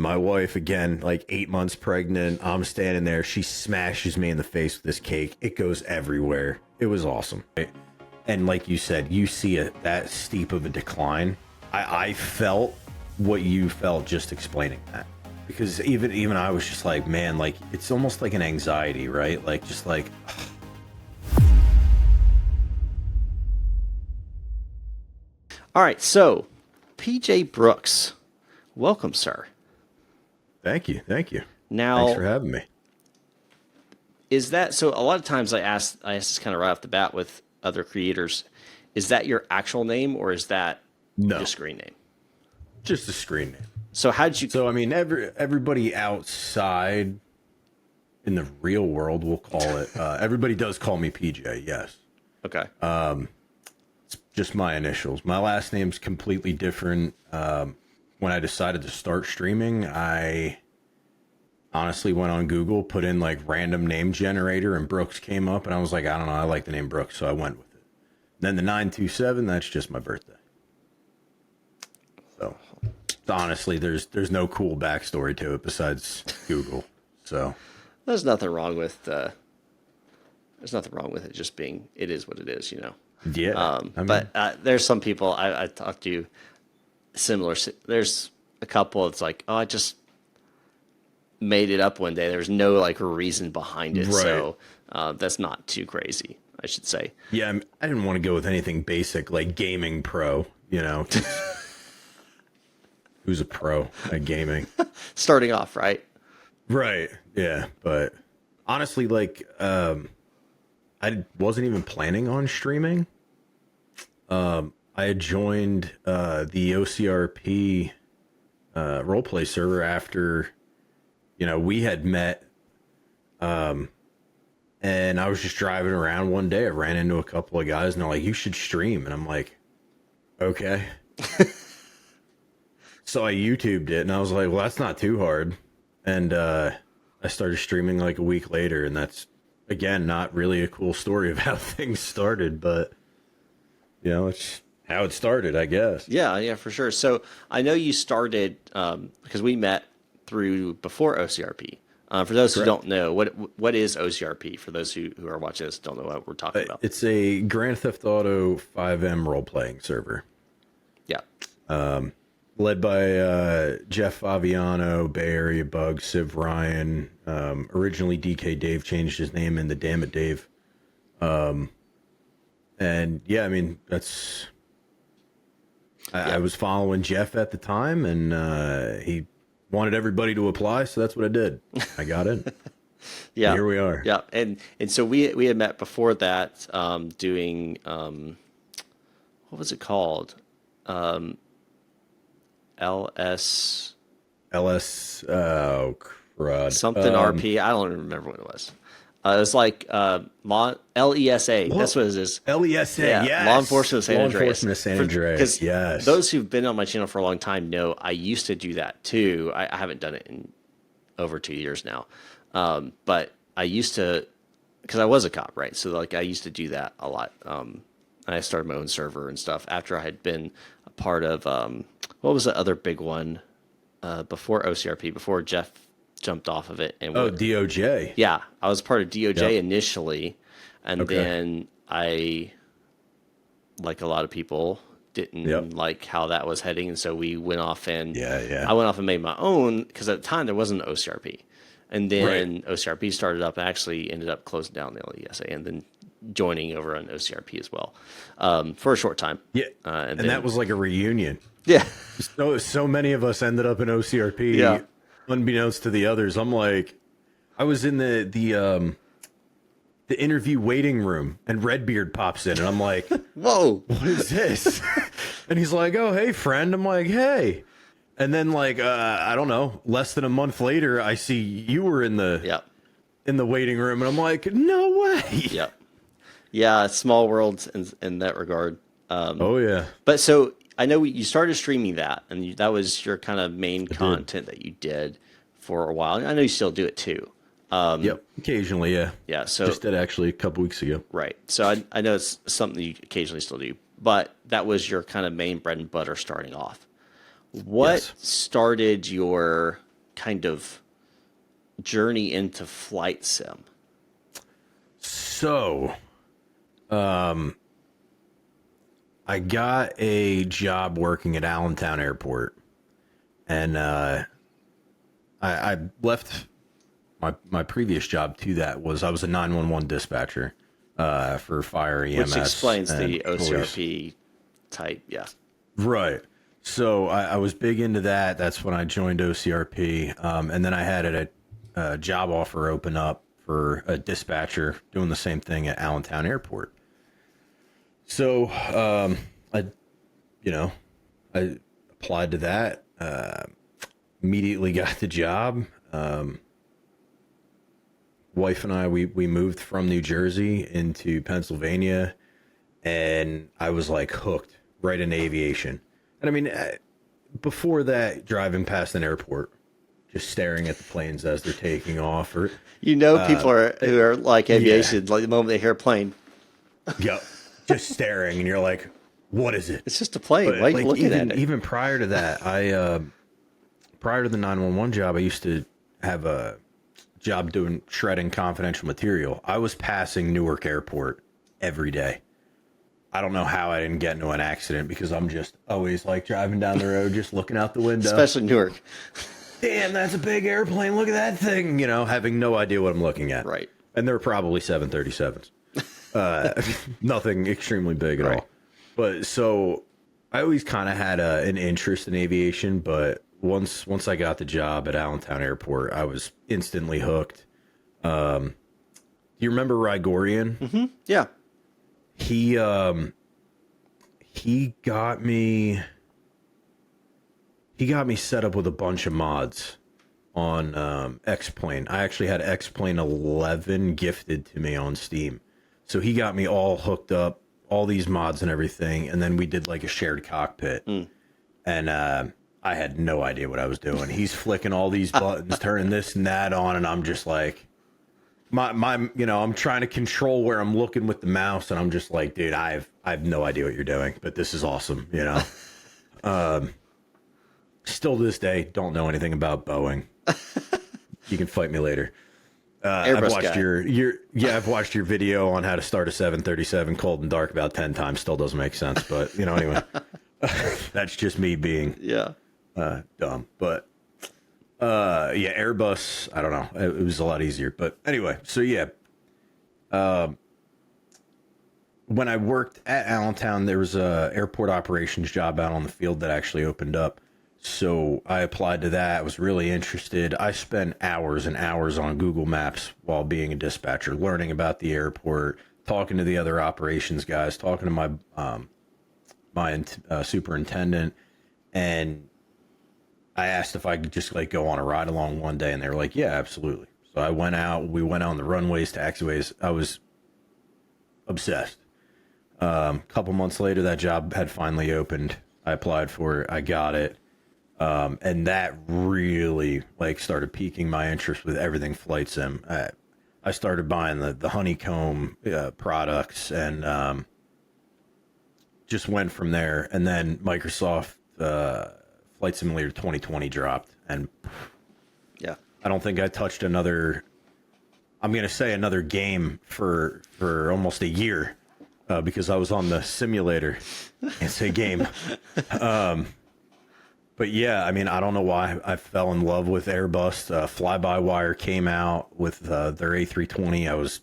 My wife, again, like 8 months pregnant. I'm standing there. She smashes me in the face with this cake. It goes everywhere. It was awesome. And like you said, you see that steep of a decline. I felt what you felt just explaining that. Because even I was just like, man, like it's almost like an anxiety, right? Like just like All right, so PJ Brooks, welcome, sir. thank you. Thanks Now, for having me. is that so? A lot of times I ask this kind of right off the bat with other creators, is that your actual name or is that No, your screen name? just a screen name. So how did you? So I mean, everybody outside in the real world, we'll call it. Everybody does call me PJ. Yes, Okay. it's just my initials. My last name's completely different. When I decided to start streaming, I honestly went on Google, put in like random name generator, and Brooks came up, and I was like, I don't know, I like the name Brooks, so I went with it. Then the 927, that's just my birthday. So honestly, there's no cool backstory to it besides Google. So There's nothing wrong with it just being. It is what it is, you know. yeah, I mean, But there's some people I talked to similar. There's a couple. It's like, oh, I just made it up one day. There's no like reason behind it, Right. so that's not too crazy, I should say. yeah, I didn't want to go with anything basic like gaming pro. You know, who's a pro at gaming? Starting off, right? Right. Yeah. But honestly, like, I wasn't even planning on streaming. I had joined the OCRP roleplay server after, we had met. And I was just driving around one day. I ran into a couple of guys and they're like, you should stream. And I'm like, okay. So I YouTubed it and I was like, well, that's not too hard. And I started streaming like a week later. And that's, again, not really a cool story of how things started, but, it's how it started, I guess. Yeah, for sure. So I know you started because we met through before OCRP. For those who don't know, what is OCRP? For those who are watching this, don't know what we're talking about. It's a Grand Theft Auto 5M role-playing server. Yeah. Led by Jeff Faviano, Bay Area Bug, Civ Ryan. Originally, DK Dave changed his name into Damn It Dave. And yeah, I mean, that's... I was following Jeff at the time, and he wanted everybody to apply, so that's what I did. I got in. Yeah. Here we are. Yeah, and so we had met before that doing what was it called? LS oh crud. something RP. I don't even remember what it was. It was like LESA. That's what it is. LESA, Yeah, yes. Law Enforcement of San Law Andreas. Enforcement of San Andreas, Because yes. those who've been on my channel for a long time know I used to do that too. I haven't done it in over 2 years now. But I used to, because I was a cop, right? So like I used to do that a lot. I started my own server and stuff after I had been a part of, what was the other big one before OCRP, before Jeff jumped off of it? And DOJ. yeah, I was part of DOJ Yep. initially, and Okay. then I, like a lot of people, didn't Yep. like how that was heading, and so we went off and Yeah. I went off and made my own because at the time there wasn't OCRP, and then OCRP started up and actually ended up closing down the LESA and then joining over on OCRP as well for a short time. Yeah. And And then- that was like a reunion. Yeah, So many of us ended up in OCRP, Yeah. unbeknownst to the others. I'm like, I was in the interview waiting room, and Redbeard pops in, and I'm like, whoa, what is this? And he's like, oh, hey, friend. I'm like, hey. And then, like, I don't know, less than a month later, I see you were in the waiting room, and I'm like, no way. yeah, small world in that regard. Oh yeah. But so I know you started streaming that, and that was your kind of main content that you did for a while. I know you still do it too. Yep. Occasionally, yeah. Yeah. So Just did actually a couple weeks ago. right. So I know it's something you occasionally still do, but that was your kind of main bread and butter starting off. What Yes. started your kind of journey into flight sim? So, I got a job working at Allentown Airport, and I left my previous job to that was I was a 911 dispatcher for fire EMS. Which explains the police. OCRP type, yeah. Right. So I was big into that. That's when I joined OCRP. And then I had a job offer open up for a dispatcher doing the same thing at Allentown Airport. So I applied to that, immediately got the job. Wife and I, we moved from New Jersey into Pennsylvania, and I was like hooked right into aviation. And I mean, before that, driving past an airport, just staring at the planes as they're taking off, or People who are like aviation, like the moment they hear a plane, yep, just staring, and you're like, "What is it?" it's just a plane. But, Why are you looking at it? Even prior to that, prior to the 911 job, I used to have a job doing shredding confidential material. I was passing Newark Airport every day. I don't know how I didn't get into an accident because I'm just always like driving down the road, just looking out the window. Especially Newark. Damn, that's a big airplane. Look at that thing. You know, having no idea what I'm looking at. Right. And they're probably 737s. Nothing extremely big at all. But so I always kind of had an interest in aviation, but once I got the job at Allentown Airport, I was instantly hooked. Do you remember Rigorian? Mm-hmm. Yeah. He got me set up with a bunch of mods on X-Plane. I actually had X-Plane 11 gifted to me on Steam. So he got me all hooked up, all these mods and everything, and then we did like a shared cockpit. And I had no idea what I was doing. He's flicking all these buttons, turning this and that on, and I'm just like, I'm trying to control where I'm looking with the mouse, and I'm just like, dude, I have no idea what you're doing, but this is awesome, you know. Still to this day, don't know anything about Boeing. You can fight me later. I've watched I've watched your video on how to start a 737 cold and dark about 10 times. Still doesn't make sense, but anyway, that's just me being dumb. But Airbus, I don't know. It was a lot easier. But anyway, so when I worked at Allentown, there was a airport operations job out on the field that actually opened up. So I applied to that. I was really interested. I spent hours and hours on Google Maps while being a dispatcher, learning about the airport, talking to the other operations guys, talking to my superintendent, and I asked if I could just like go on a ride along one day, and they were like, "Yeah, absolutely." So I went out. We went out on the runways, taxiways. I was obsessed. Couple months later, that job had finally opened. I applied for it. I got it. And that really like started piquing my interest with everything flight sim. I started buying the honeycomb products and just went from there. And then Microsoft Flight Simulator 2020 dropped, and yeah, I don't think I touched another game for almost a year because I was on the simulator. Can't say game. But yeah, I mean, I don't know why I fell in love with Airbus. Fly-by-wire came out with their A320. I was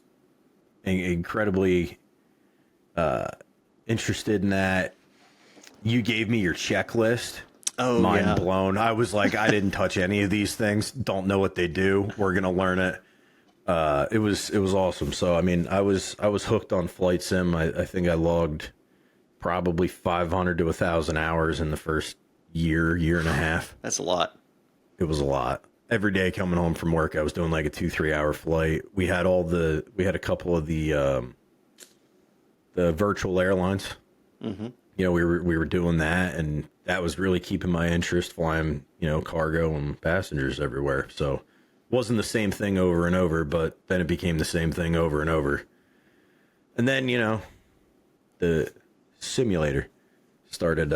incredibly interested in that. You gave me your checklist. Oh, mind blown. I was like, I didn't touch any of these things. Don't know what they do. We're gonna learn it. It was awesome. So I mean, I was hooked on flight sim. I think I logged probably 500 to 1,000 hours in the first year and a half. That's a lot. It was a lot. Every day coming home from work, I was doing like a 2-3 hour flight. We had a couple of the virtual airlines. Mm-hmm. We were doing that, and that was really keeping my interest, flying, cargo and passengers everywhere. So it wasn't the same thing over and over, but then it became the same thing over and over. And then, the simulator started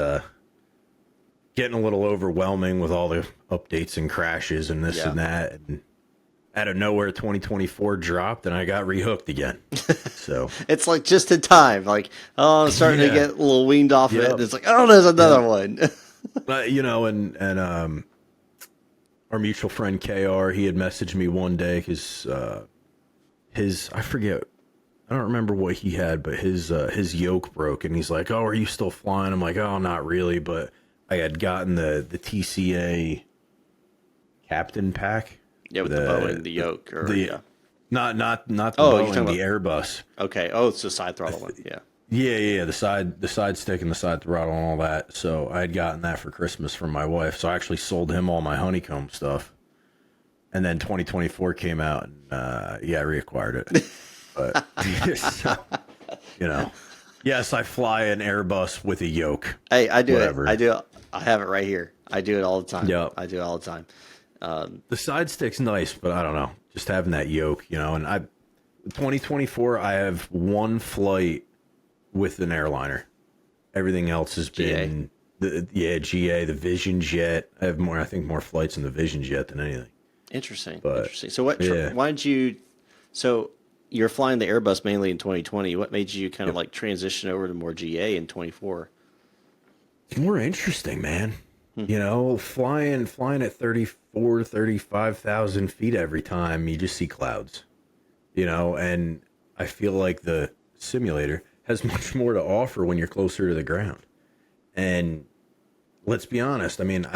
getting a little overwhelming with all the updates and crashes and this Yeah. and that. And out of nowhere, 2024 dropped, and I got rehooked again. So It's like just in time. Like, oh, I'm starting to Yeah. get a little weaned off of it. Yep. And it's like, oh, there's another Yep. one. You know, and our mutual friend KR, he had messaged me one day because his, I forget, I don't remember what he had, but his yoke broke, and he's like, "Oh, are you still flying?" I'm like, "Oh, not really," but I had gotten the TCA Captain Pack. Yeah, with the Boeing, the yoke, or the yeah. not the Oh, you're talking Boeing, the about Airbus. okay. Oh, it's the side throttle one. Yeah. Yeah, the side stick and the side throttle and all that. So I had gotten that for Christmas from my wife. So I actually sold him all my honeycomb stuff. And then 2024 came out, and yeah, I reacquired it. But so, you know, yes, I fly an Airbus with a yoke. Hey, I do Whatever. it. I do. I have it right here. I do it all the time. Yep. I do it all the time. The side stick's nice, but I don't know, just having that yoke, you know. And 2024, I have one flight with an airliner. Everything else has been GA, the Vision Jet. I have more, I think, more flights in the Vision Jet than anything. Interesting. But, Interesting. So what? yeah. Why did you? So you're flying the Airbus mainly in 2020. What made you kind of like transition over to more GA in 24? It's more interesting, man. You know, flying at 35,000 feet every time, you just see clouds. You know, and I feel like the simulator has much more to offer when you're closer to the ground. And let's be honest. I mean,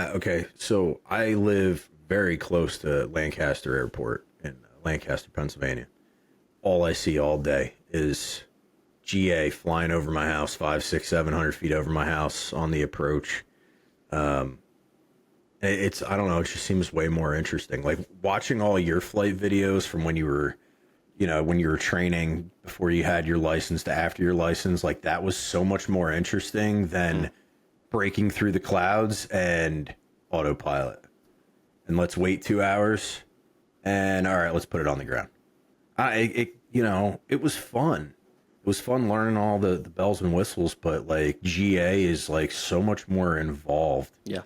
so I live very close to Lancaster Airport in Lancaster, Pennsylvania. All I see all day is GA flying over my house, 500, 600, 700 feet over my house on the approach. It's, I don't know, it just seems way more interesting. Like watching all your flight videos from when you were, you know, when you were training before you had your license to after your license, like that was so much more interesting than breaking through the clouds and autopilot. And let's wait 2 hours. And all right, let's put it on the ground. You know, it was fun. It was fun learning all the bells and whistles, but like GA is like so much more involved. Yeah.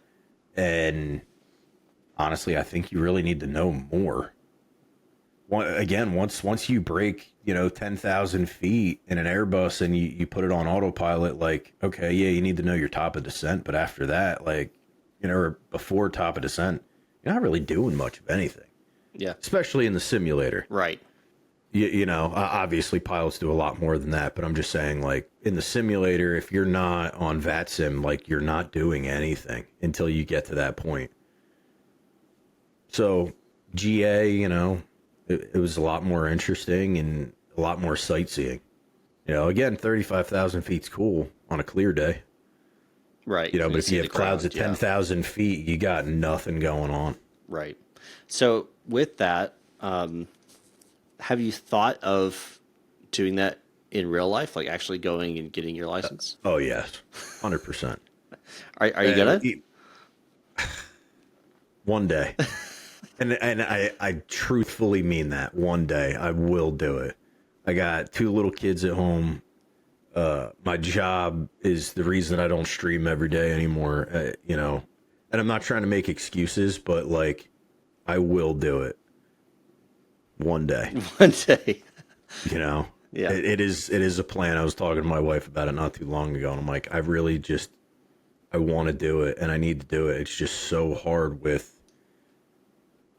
And honestly, I think you really need to know more. Once you break, you know, 10,000 feet in an Airbus and you put it on autopilot, like, okay, yeah, you need to know your top of descent. But after that, like, you know, or before top of descent, you're not really doing much of anything. Yeah. Especially in the simulator. Right. You know, obviously pilots do a lot more than that, but I'm just saying, like, in the simulator, if you're not on VATSIM, like, you're not doing anything until you get to that point. So, GA, you know, it was a lot more interesting and a lot more sightseeing. You know, again, 35,000 feet's cool on a clear day. Right. You know, So but if see you the have clouds at ground, yeah. 10,000 feet, you got nothing going on. Right. So with that, have you thought of doing that in real life, like actually going and getting your license? Oh, yes. 100%. Are you gonna? One day. And I truthfully mean that. One day I will do it. I got 2 little kids at home. My job is the reason I don't stream every day anymore, you know. And I'm not trying to make excuses, but like I will do it one day. One day. You know. Yeah. It is a plan. I was talking to my wife about it not too long ago, and I'm like, I want to do it, and I need to do it. It's just so hard with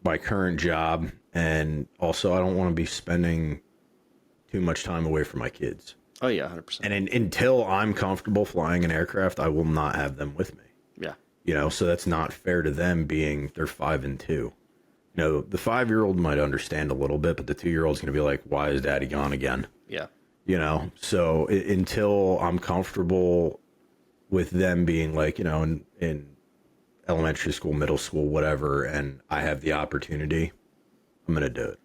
my current job, and also I don't want to be spending too much time away from my kids. Oh yeah, 100%. And until I'm comfortable flying an aircraft, I will not have them with me. Yeah. You know, so that's not fair to them, being they're 5 and 2. You know, the 5-year-old might understand a little bit, but the 2-year-old's going to be like, why is daddy gone again? Yeah. You know, so until I'm comfortable with them being like, you know, in elementary school, middle school, whatever, and I have the opportunity, I'm going to do it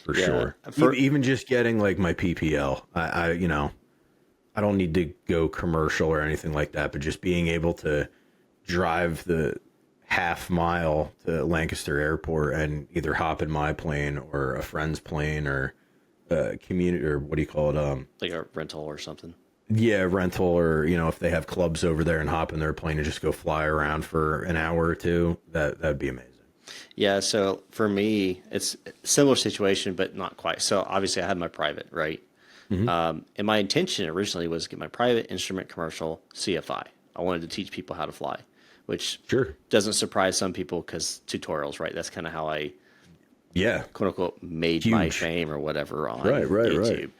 for sure. Even just getting like my PPL, I you know, I don't need to go commercial or anything like that, but just being able to drive the half mile to Lancaster Airport and either hop in my plane or a friend's plane or community, or what do you call it? Like a rental or something. Yeah, rental, or if they have clubs over there and hop in their plane and just go fly around for an hour or two, that'd be amazing. Yeah, so for me, it's a similar situation, but not quite. So obviously, I had my private, right? Hmm. And my intention originally was to get my private instrument commercial CFI. I wanted to teach people how to fly, which Sure. doesn't surprise some people because tutorials, right? That's kind of how I Yeah. quote unquote made my Huge. fame or whatever on Right, right, right.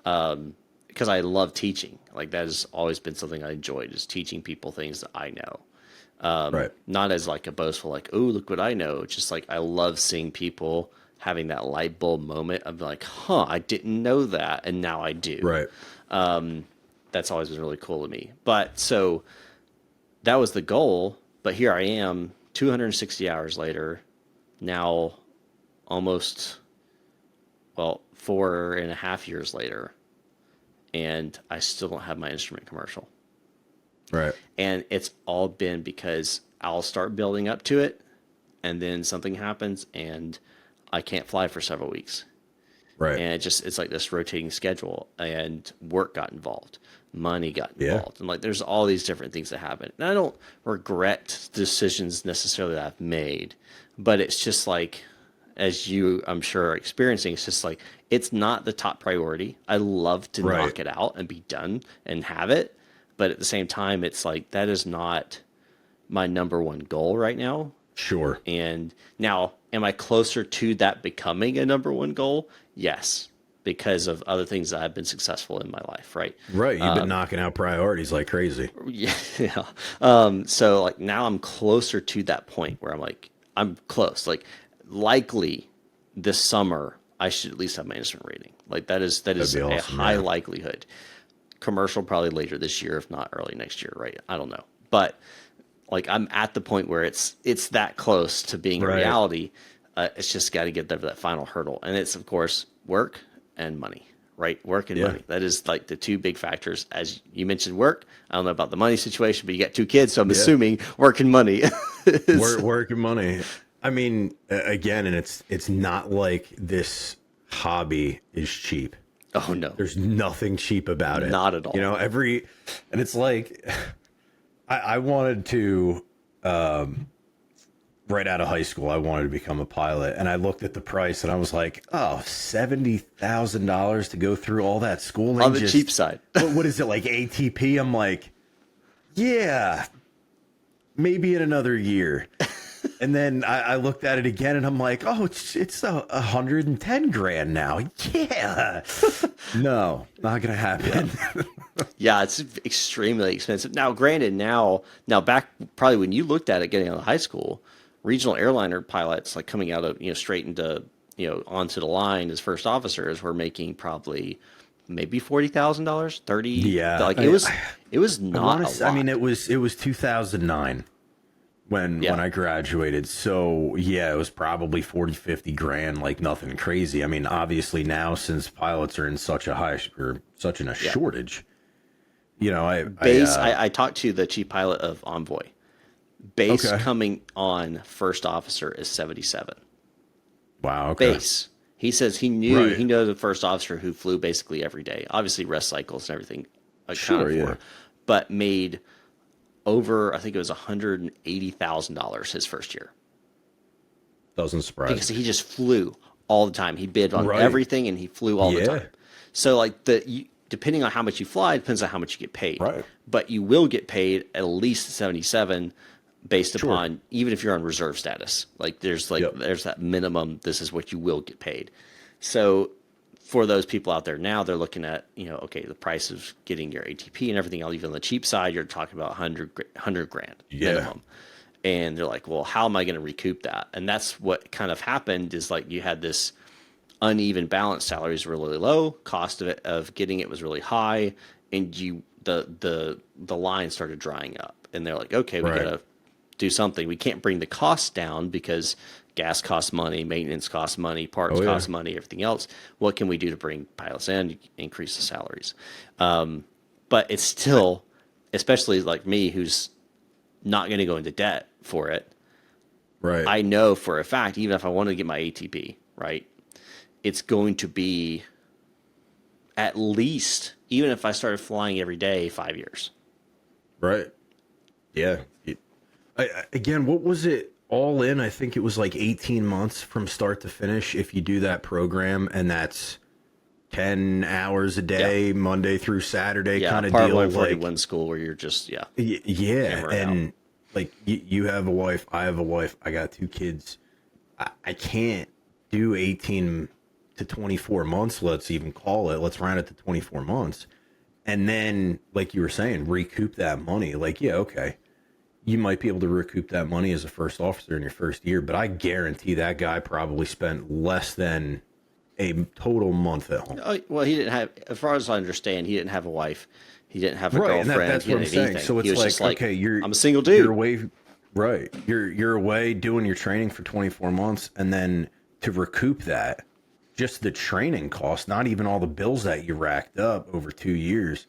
YouTube. Because I love teaching. Like that has always been something I enjoyed is teaching people things that I know. Right. Not as like a boastful, like, oh, look what I know. Just like I love seeing people having that light bulb moment of like, huh, I didn't know that, and now I do. Right. That's always been really cool to me. But so that was the goal. But here I am, 260 hours later, now almost, well, 4.5 years later, and I still don't have my instrument commercial. Right. And it's all been because I'll start building up to it, and then something happens, and I can't fly for several weeks. Right. And it's like this rotating schedule, and work got involved, money got Yeah. involved, and like there's all these different things that happen. And I don't regret decisions necessarily that I've made, but it's just like, as you I'm sure are experiencing, it's just like it's not the top priority. I love to Right. knock it out and be done and have it, but at the same time, it's like that is not my number one goal right now. Sure. And now, am I closer to that becoming a number one goal? Yes, because of other things that I've been successful in my life, right? Right. You've been knocking out priorities like crazy. Yeah. Yeah. So like now I'm closer to that point where I'm like, I'm close. Like likely this summer I should at least have my instrument rating. Like that That'd is be a awesome. high Yeah. likelihood. Commercial probably later this year, if not early next year, right? I don't know. But like I'm at the point where it's that close to being a Right. reality. It's just got to get there for that final hurdle, and it's of course work and money, right? Work and Yeah. money. That is like the two big factors. As you mentioned, work. I don't know about the money situation, but you got two kids, so I'm Yeah. assuming work and money. Work and money. I mean, again, and it's not like this hobby is cheap. Oh no, There's nothing cheap about it. not at all. And it's like, I wanted to, right out of high school, I wanted to become a pilot. And I looked at the price and I was like, oh, $70,000 to go through all that schooling. On the cheap side. What is it, like ATP? I'm like, yeah, maybe in another year. And then I looked at it again and I'm like, oh, it's 110 grand now. Yeah. No, not going to happen. Yeah, it's extremely expensive. Now, granted, now back probably when you looked at it getting out of high school, regional airliner pilots like coming out of straight into onto the line as first officers were making probably maybe $40,000, 30. Yeah. Like it was not a lot. I mean, it was 2009 when Yeah. I graduated. So yeah, it was probably 40, 50 grand, like nothing crazy. I mean, obviously now since pilots are in such in a shortage, I talked to the chief pilot of Envoy. Base Okay. coming on first officer is 77. Wow. Okay. Base. He says he Right. knows the first officer who flew basically every day. Obviously rest cycles and everything Sure. accounted Yeah. for, but made over I think it was $180,000 his first year Doesn't surprise because me. he just flew all the time. He bid on Right. everything and he flew all the Yeah. time. So like depending on how much you fly depends on how much you get paid. Right. But you will get paid at least 77 based Sure. upon even if you're on reserve status. Like there's Yep. that minimum. This is what you will get paid. So for those people out there now, they're looking at okay, the price of getting your ATP and everything else. Even on the cheap side, you're talking about 100 grand Yeah. minimum. And they're like, well, how am I going to recoup that? And that's what kind of happened is like you had this uneven balance. Salaries were really low, cost of getting it was really high, and the line started drying up. And they're like, okay, we Right. gotta do something. We can't bring the costs down because gas costs money, maintenance costs money, parts Oh, yeah. cost money, everything else. What can we do to bring pilots in, increase the salaries? But it's still, especially like me, who's not going to go into debt for it. Right. I know for a fact, even if I want to get my ATP, right, it's going to be at least even if I started flying every day, 5 years. Right. Yeah. Again, what was it all in? I think it was like 18 months from start to finish if you do that program, and that's 10 hours a day, Monday through Saturday kind of Part deal. 141 school where you're just, yeah. hammering And out. like you have a wife, I have a wife, I got 2 kids. I can't do 18 to 24 months, let's even call it. Let's round it to 24 months. And then, like you were saying, recoup that money. Like, yeah, okay. You might be able to recoup that money as a first officer in your first year, but I guarantee that guy probably spent less than a total month at home. Oh, well, he didn't have, as far as I understand, he didn't have a wife. He didn't have a Right, and girlfriend. that's He what I'm didn't have saying. anything. So He it's was just like, okay, I'm a single dude. you're away, right? You're away doing your training for 24 months, and then to recoup that, just the training cost, not even all the bills that you racked up over 2 years.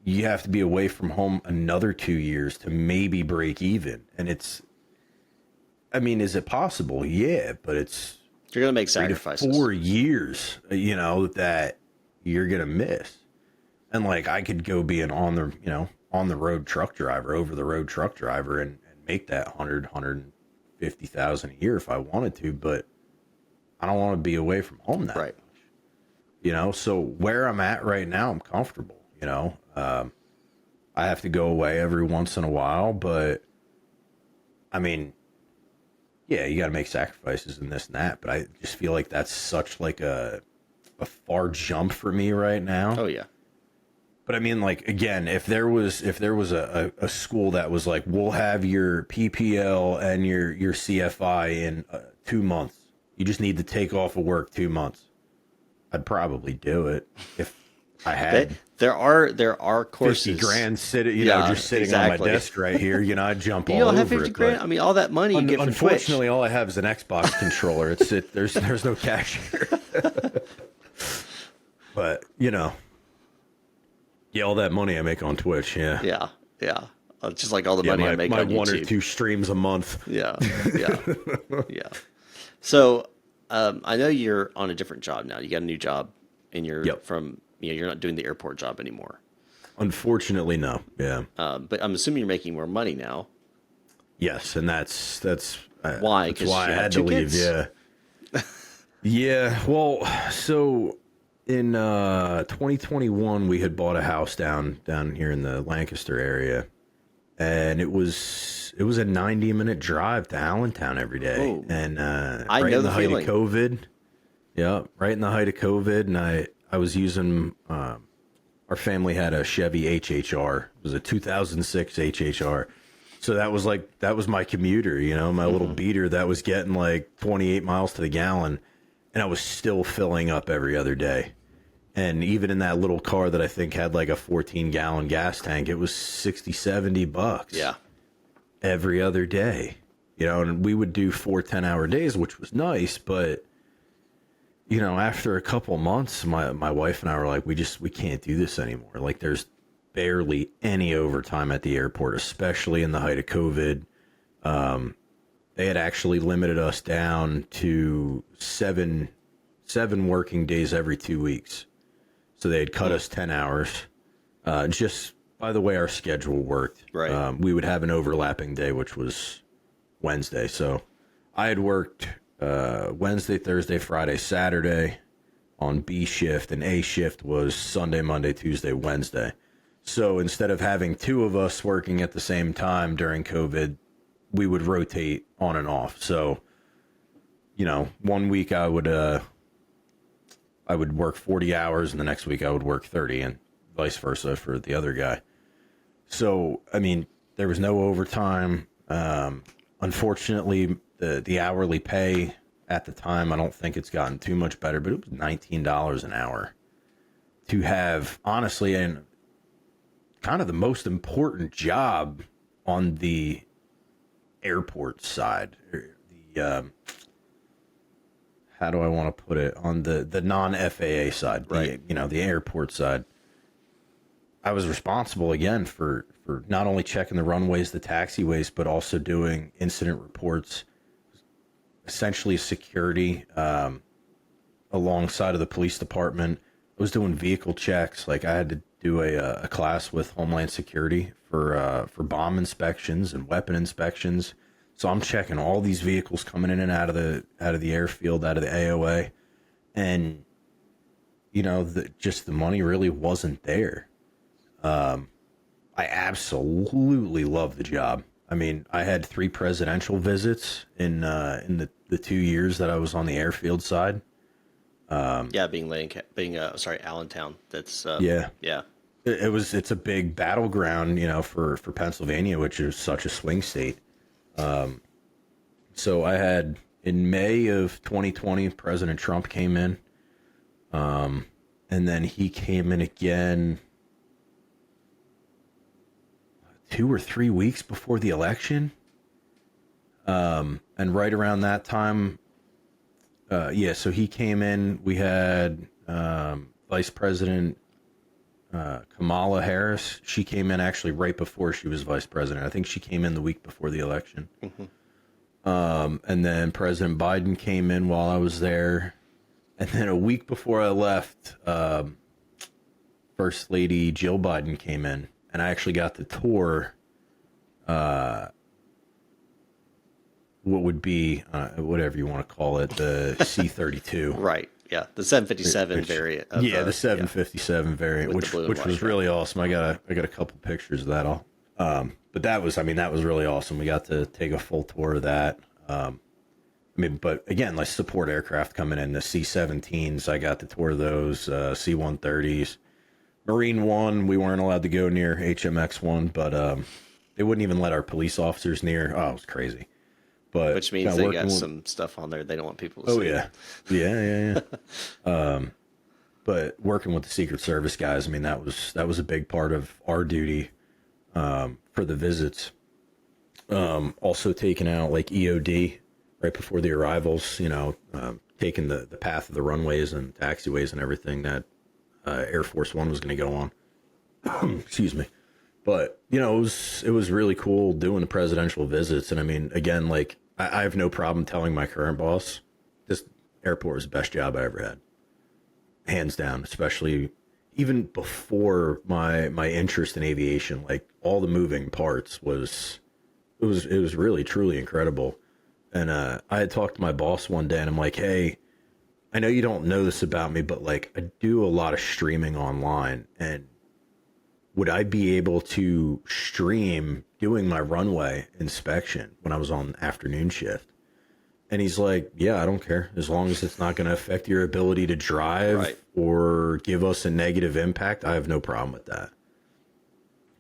You have to be away from home another 2 years to maybe break even, and I mean, is it possible? Yeah, but it's You're going to make 3 to sacrifices. 4 years, that you're gonna miss. And like I could go be an on the road truck driver, over the road truck driver, and make that 150,000 a year if I wanted to, but I don't want to be away from home that Right. much. So where I'm at right now, I'm comfortable. I have to go away every once in a while, but I mean, yeah, you got to make sacrifices and this and that, but I just feel like that's such like a far jump for me right now. Oh, yeah. But I mean, like, again, if there was a school that was like, we'll have your PPL and your CFI in 2 months, you just need to take off of work 2 months, I'd probably do it if I had There are courses. 50 grand sitting, just sitting exactly. on my desk right here. I'd jump You all don't over have 50 it. grand. But I mean, all that money you get from Twitch. unfortunately, all I have is an Xbox controller. There's no cash here. But yeah, all that money I make on Twitch. Yeah. Yeah. Yeah. Just like all the money I make my on one YouTube. or two streams a month. Yeah. Yeah. Yeah. So, I know you're on a different job now. You got a new job and you're you're not doing the airport job anymore. Unfortunately, no. Yeah. But I'm assuming you're making more money now. Yes, and that's Why? That's 'Cause why you I have had two to leave. kids? Yeah. Yeah. Well, so in 2021, we had bought a house down here in the Lancaster area, and it was a 90-minute drive to Allentown every day. Oh. And I right know in the the height feeling. of COVID. Yeah, right in the height of COVID, and I was using our family had a Chevy HHR. It was a 2006 HHR. So that was my commuter, my little beater that was getting like 28 miles to the gallon, and I was still filling up every other day. And even in that little car that I think had like a 14-gallon gas tank, it was $60-70 Yeah. every other day. And we would do 4 10-hour days, which was nice, but after a couple months, my wife and I were like, we can't do this anymore. Like, there's barely any overtime at the airport, especially in the height of COVID. They had actually limited us down to seven working days every 2 weeks. So they had cut us 10 hours. Just by the way our schedule worked. Right. We would have an overlapping day, which was Wednesday. So I had worked Wednesday, Thursday, Friday, Saturday on B shift, and A shift was Sunday, Monday, Tuesday, Wednesday. So instead of having 2 of us working at the same time during COVID, we would rotate on and off. So, 1 week I would work 40 hours, and the next week I would work 30, and vice versa for the other guy. So, I mean, there was no overtime. Unfortunately, the hourly pay at the time, I don't think it's gotten too much better, but it was $19 an hour to have, honestly, and kind of the most important job on the airport side. The how do I want to put it? On the non-FAA side, Right. the airport side. I was responsible again for not only checking the runways, the taxiways, but also doing incident reports, essentially security alongside of the police department, was doing vehicle checks. Like I had to do a class with Homeland Security for bomb inspections and weapon inspections. So I'm checking all these vehicles coming in and out of the airfield, out of the AOA, and just the money really wasn't there. I absolutely love the job. I mean, I had 3 presidential visits in the 2 years that I was on the airfield side. Sorry, Allentown. That's Yeah. yeah. It's a big battleground, for Pennsylvania, which is such a swing state. So I had in May of 2020, President Trump came in, and then he came in again 2 or 3 weeks before the election. And right around that time, so he came in. We had Vice President Kamala Harris. She came in actually right before she was vice president. I think she came in the week before the election. And then President Biden came in while I was there. And then a week before I left, First Lady Jill Biden came in. And I actually got to tour what would be, whatever you want to call it, the C-32. Right. Yeah. The 757 variant. Of, the 757 variant, which was really awesome. I got a couple pictures of that. But that was really awesome. We got to take a full tour of that. But again, like support aircraft coming in, the C-17s, I got to tour those, C-130s. Marine One, we weren't allowed to go near HMX One, but they wouldn't even let our police officers near. Oh, it was crazy. But which means they got some stuff on there they don't want people to see. Yeah. But working with the Secret Service guys, that was a big part of our duty for the visits. Also taking out like EOD right before the arrivals. Taking the path of the runways and taxiways and everything that Air Force One was going to go on. Excuse me. But, it was really cool doing the presidential visits. And again, like I have no problem telling my current boss, this airport was the best job I ever had. Hands down, especially even before my interest in aviation, like all the moving parts it was really, truly incredible. And I had talked to my boss one day and I'm like, hey, I know you don't know this about me, but like I do a lot of streaming online, and would I be able to stream doing my runway inspection when I was on afternoon shift? And he's like, yeah, I don't care. As long as it's not going to affect your ability to drive or give us a negative impact, I have no problem with that.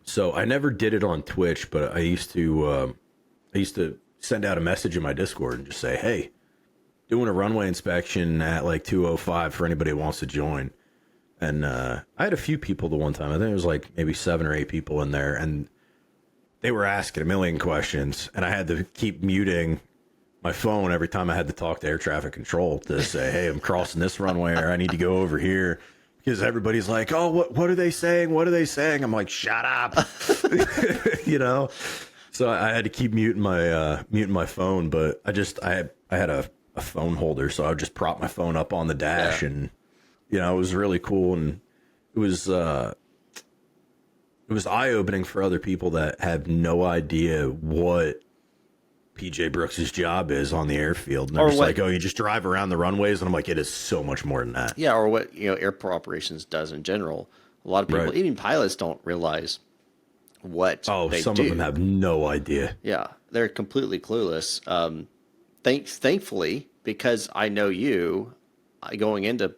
So I never did it on Twitch, but I used to send out a message in my Discord and just say, hey, doing a runway inspection at like 2:05 for anybody who wants to join. And I had a few people the one time. I think it was like maybe 7 or 8 people in there, and they were asking a million questions, and I had to keep muting my phone every time I had to talk to air traffic control to say, hey, I'm crossing this runway, or I need to go over here, because everybody's like, oh, what are they saying? What are they saying? I'm like, shut up. So I had to keep muting my phone, but I had a phone holder, so I would just prop my phone up on the dash, and it was really cool, and it was eye-opening for other people that have no idea what PJ Brooks's job is on the airfield. And they're just like, oh, you just drive around the runways, and I'm like, it is so much more than that. Yeah, or what airport operations does in general. A lot of people, even pilots, don't realize what they some do. of them have no idea. Yeah, they're completely clueless. Thankfully, because I know you, going into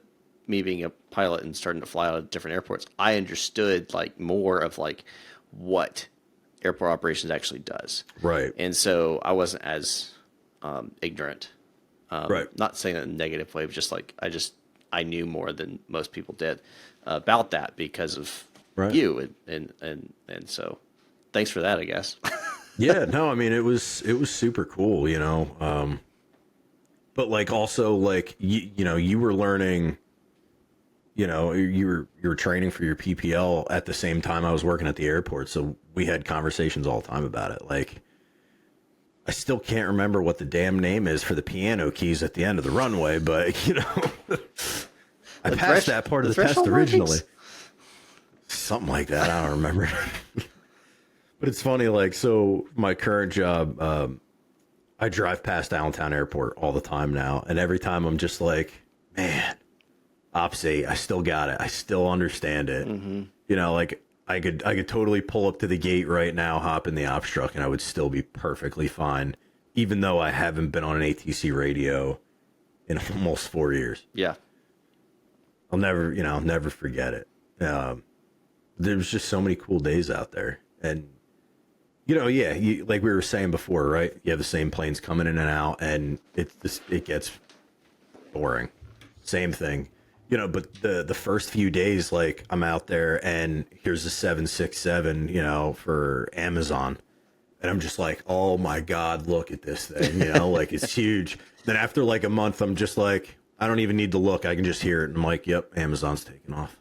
me being a pilot and starting to fly out of different airports, I understood like more of like what airport operations actually does. Right. And so I wasn't as ignorant. Not saying that in a negative way, but just like I knew more than most people did about that because of you, and so thanks for that, I guess. Yeah, no, it was super cool, but like also like you were learning, you were training for your PPL at the same time I was working at the airport, so we had conversations all the time about it. Like, I still can't remember what the damn name is for the piano keys at the end of the runway, but I passed that part of the test threshold originally. rankings? Something like that. I don't remember. But it's funny, like, so my current job, I drive past Allentown Airport all the time now. And every time I'm just like, man, Ops 8, I still got it. I still understand it. You know, like I could totally pull up to the gate right now, hop in the ops truck, and I would still be perfectly fine, even though I haven't been on an ATC radio in almost 4 years. Yeah. I'll never forget it. There's just so many cool days out there. And, like we were saying before, right? You have the same planes coming in and out, and it gets boring. Same thing. But the first few days, like, I'm out there, and here's a 767, for Amazon. And I'm just like, oh, my God, look at this thing, like, it's huge. Then after, like, a month, I'm just like, I don't even need to look. I can just hear it. And I'm like, yep, Amazon's taking off.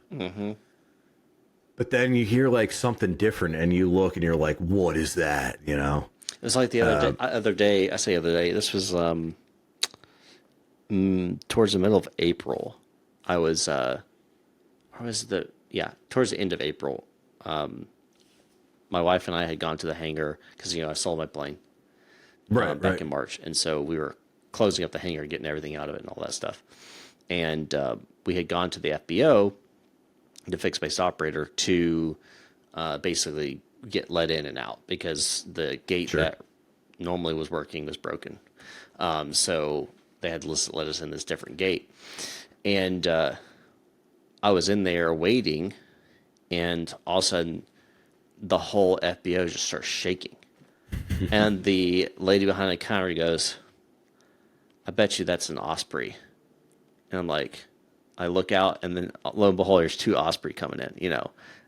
But then you hear, like, something different, and you look, and you're like, what is that, It was like the other day, this was towards the middle of April. I was, towards the end of April. My wife and I had gone to the hangar because, I sold my plane back in March. And so we were closing up the hangar, getting everything out of it and all that stuff. And we had gone to the FBO, the fixed base operator, to basically get let in and out because the gate that normally was working was broken. So they had to let us in this different gate. And I was in there waiting, and all of a sudden, the whole FBO just starts shaking. And the lady behind the counter goes, I bet you that's an Osprey. And I'm like, I look out, and then lo and behold, there's two Osprey coming in,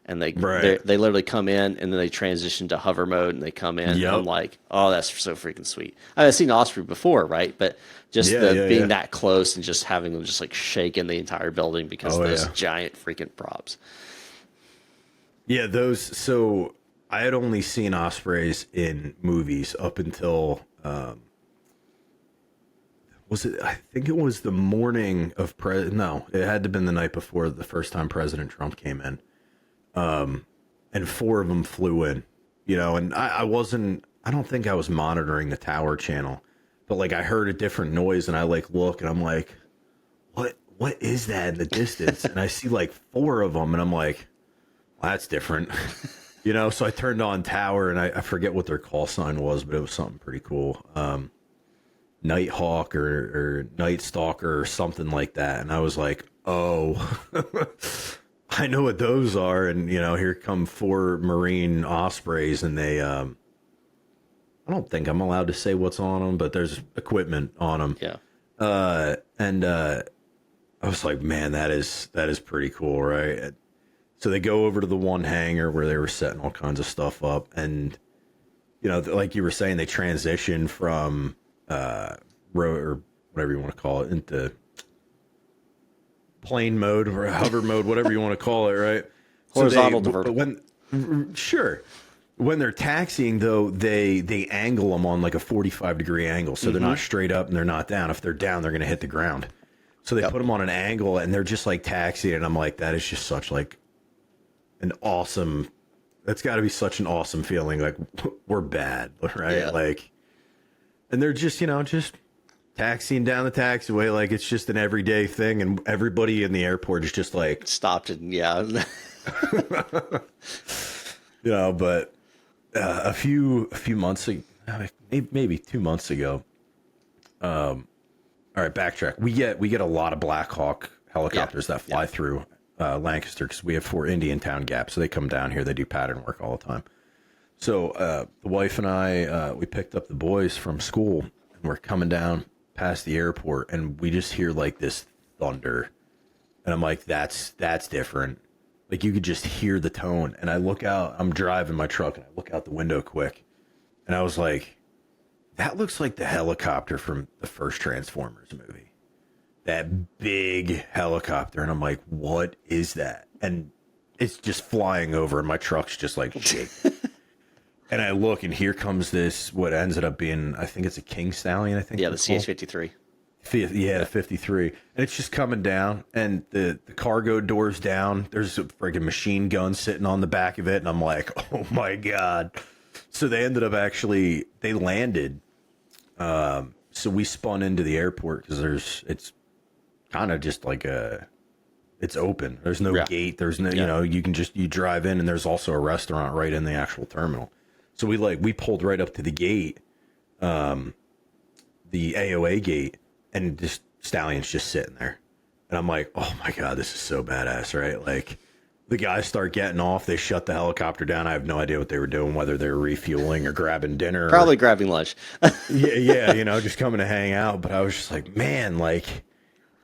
and they literally come in, and then they transition to hover mode, and they come in. And I'm like, oh, that's so freaking sweet. I've seen Osprey before, right? But just being that close and just having them just like shaking the entire building because of those giant freaking props. Yeah, so I had only seen Ospreys in movies up until, I think it was the morning of, no, it had to have been the night before the first time President Trump came in. And 4 of them flew in, and I don't think I was monitoring the tower channel, but like I heard a different noise and I like look and I'm like, what is that in the distance? And I see like 4 of them and I'm like, well, that's different, so I turned on tower and I forget what their call sign was, but it was something pretty cool. Nighthawk or Night Stalker or something like that. And I was like, oh, I know what those are. And, here come 4 Marine Ospreys, and they, I don't think I'm allowed to say what's on them, but there's equipment on them. Yeah. And I was like, man, that is pretty cool, right? So they go over to the one hangar where they were setting all kinds of stuff up. And, like you were saying, they transition from row or whatever you want to call it into plane mode or hover mode, whatever you want to call it, right? Horizontal to vertical. When they're taxiing, though, they angle them on like a 45-degree angle, so they're not straight up and they're not down. If they're down, they're going to hit the ground. So they put them on an angle, and they're just like taxiing, and I'm like, that is just such like an awesome. That's got to be such an awesome feeling. Like, we're bad, right? Yeah. Like, and they're just just taxiing down the taxiway like it's just an everyday thing, and everybody in the airport is just like stopped and but a few months ago, maybe 2 months ago. All right, backtrack. We get a lot of Black Hawk helicopters that fly through Lancaster because we have 4 Indiantown gaps, so they come down here. They do pattern work all the time. So the wife and I, we picked up the boys from school, and we're coming down past the airport, and we just hear like this thunder, and I'm like, that's different. Like, you could just hear the tone. And I look out, I'm driving my truck, and I look out the window quick, and I was like, that looks like the helicopter from the first Transformers movie, that big helicopter. And I'm like, what is that? And it's just flying over, and my truck's just like shaking. And I look, and here comes this, what ended up being, I think it's a King Stallion, I think. Yeah, the CH-53. Yeah, 53. And it's just coming down, and the cargo door's down. There's a freaking machine gun sitting on the back of it, and I'm like, oh my God. So they ended up they landed. So we spun into the airport because it's kind of just like it's open. There's no gate. There's no, you drive in, and there's also a restaurant right in the actual terminal. So we pulled right up to the gate, the AOA gate, and just Stallion's just sitting there. And I'm like, oh my God, this is so badass, right? Like, the guys start getting off. They shut the helicopter down. I have no idea what they were doing, whether they were refueling or grabbing dinner. Probably grabbing lunch. yeah, just coming to hang out. But I was just like, man, like,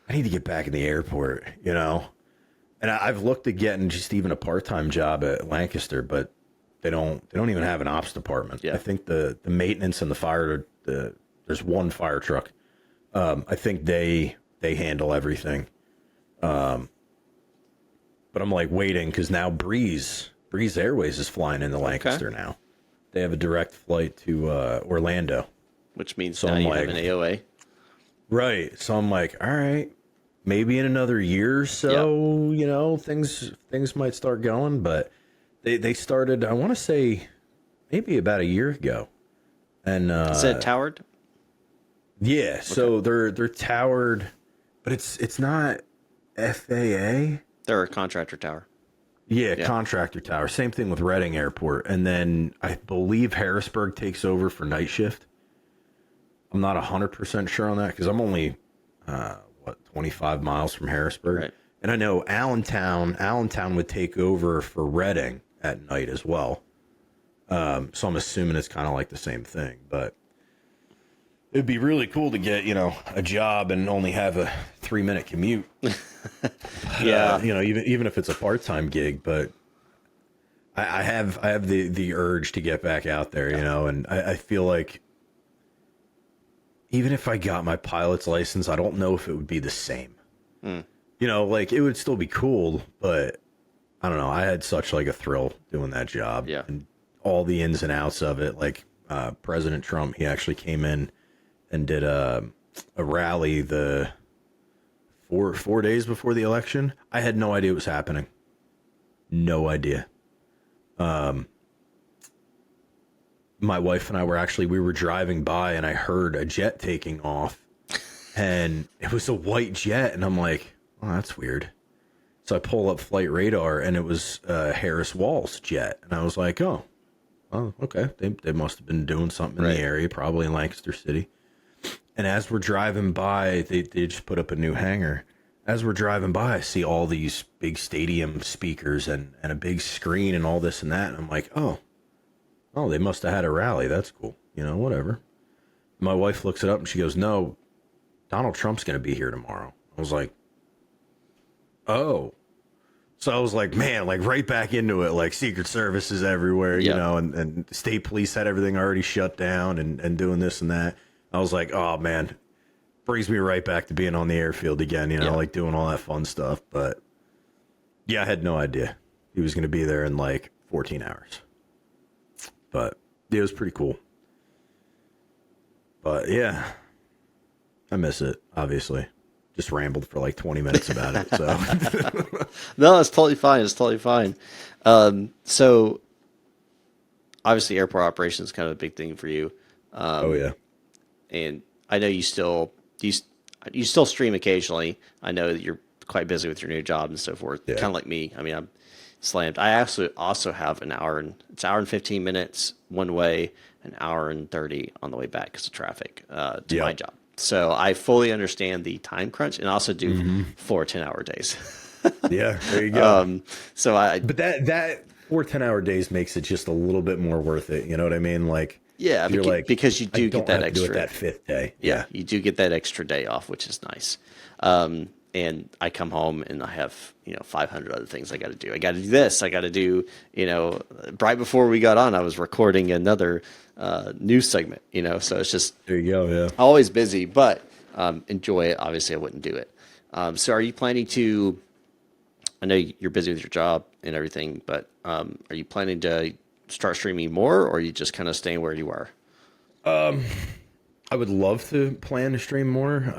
I need to get back in the airport, And I've looked at getting just even a part-time job at Lancaster, but they don't even have an ops department. Yeah. I think the maintenance and the fire, there's one fire truck. I think they handle everything. But I'm like waiting because now Breeze Airways is flying into Lancaster now. They have a direct flight to Orlando, which means now you have an AOA. Right. So I'm like, all right, maybe in another year or so, things might start going. But they started, I want to say, maybe about a year ago. And is it towered? Yeah, so they're towered, but it's not FAA. They're a contractor tower. Yeah, contractor tower. Same thing with Reading Airport. And then I believe Harrisburg takes over for night shift. I'm not 100% sure on that because I'm only, 25 miles from Harrisburg. Right. And I know Allentown would take over for Reading at night as well. So I'm assuming it's kind of like the same thing. But it'd be really cool to get, a job and only have a 3-minute commute. Yeah. Even if it's a part-time gig, but I have the urge to get back out there, and I feel like even if I got my pilot's license, I don't know if it would be the same. Like it would still be cool, but I don't know. I had such like a thrill doing that job and all the ins and outs of it. Like President Trump, he actually came in and did a rally the 4 days before the election. I had no idea it was happening. No idea. My wife and I we were driving by and I heard a jet taking off and it was a white jet. And I'm like, oh, that's weird. So I pull up flight radar and it was Harris Wall's jet. And I was like, oh, okay. They must have been doing something in the area, probably in Lancaster City. And as we're driving by, they just put up a new hangar. As we're driving by, I see all these big stadium speakers and a big screen and all this and that. And I'm like, oh, they must have had a rally. That's cool. Whatever. My wife looks it up and she goes, no, Donald Trump's going to be here tomorrow. I was like, oh. So I was like, man, like right back into it, like Secret Service is everywhere, and state police had everything already shut down and doing this and that. I was like, oh, man, brings me right back to being on the airfield again, like doing all that fun stuff. But, yeah, I had no idea he was going to be there in like 14 hours. But it was pretty cool. But, yeah, I miss it, obviously. Just rambled for like 20 minutes about it. So No, it's totally fine. It's totally fine. So, obviously, airport operations is kind of a big thing for you. Oh, yeah. And I know you still stream occasionally. I know that you're quite busy with your new job and so forth. Yeah. Kind of like me. I mean, I'm slammed. I actually also have an hour and 15 minutes one way, an hour and 30 on the way back because of traffic to my job. So I fully understand the time crunch and also do 4 10-hour days. Yeah, there you go. But that 4 10-hour days makes it just a little bit more worth it. You know what I mean? Like, yeah, because you do get that extra. That fifth day. Yeah, you do get that extra day off, which is nice. And I come home and I have 500 other things I got to do. I got to do this. I got to do right before we got on, I was recording another news segment. So it's just there you go. Yeah, always busy, but enjoy it. Obviously, I wouldn't do it. So are you planning to? I know you're busy with your job and everything, but are you planning to start streaming more, or are you just kind of staying where you are? I would love to plan to stream more.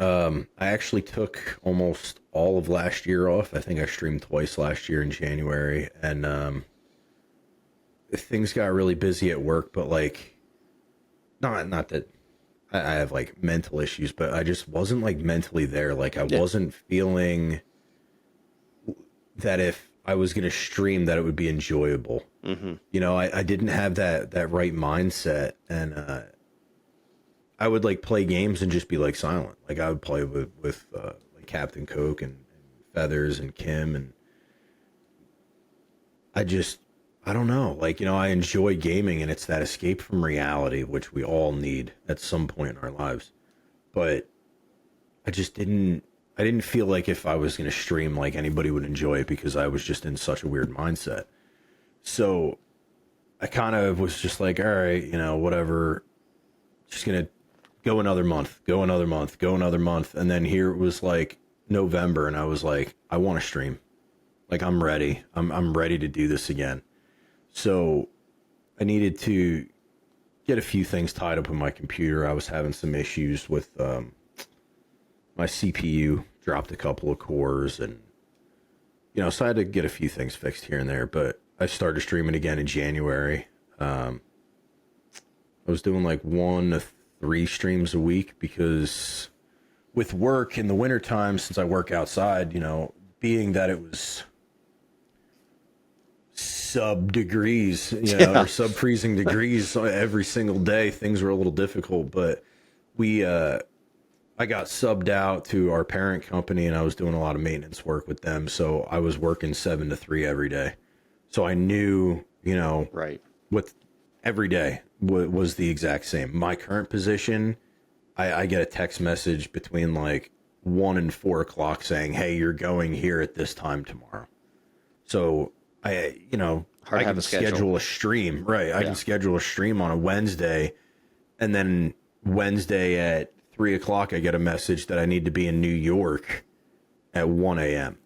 I actually took almost all of last year off. I think I streamed twice last year in January, and things got really busy at work. But like, not that I have like mental issues, but I just wasn't like mentally there. Like I wasn't feeling that if I was gonna stream that it would be enjoyable. You know, I didn't have that right mindset, and I would like play games and just be like silent. Like I would play with like Captain Coke and Feathers and Kim, and I don't know. Like, you know, I enjoy gaming, and it's that escape from reality, which we all need at some point in our lives. But I just didn't feel like if I was going to stream, like anybody would enjoy it because I was just in such a weird mindset. So I kind of was just like, all right, you know, whatever, just going to go another month, go another month, go another month. And then here it was like November, and I was like, I want to stream. Like I'm ready. I'm ready to do this again. So I needed to get a few things tied up with my computer. I was having some issues with my CPU, dropped a couple of cores, and you know, so I had to get a few things fixed here and there. But I started streaming again in January. I was doing like 1 to 3 streams a week because with work in the wintertime, since I work outside, you know, being that it was sub degrees, you know, or sub freezing degrees every single day, things were a little difficult. But I got subbed out to our parent company, and I was doing a lot of maintenance work with them. So I was working 7 to 3 every day. So I knew, you know, Right. with every day was the exact same. My current position, I get a text message between like 1 and 4 o'clock saying, hey, you're going here at this time tomorrow. So I can schedule a stream, right? I can schedule a stream on a Wednesday, and then Wednesday at 3 o'clock, I get a message that I need to be in New York at 1 a.m.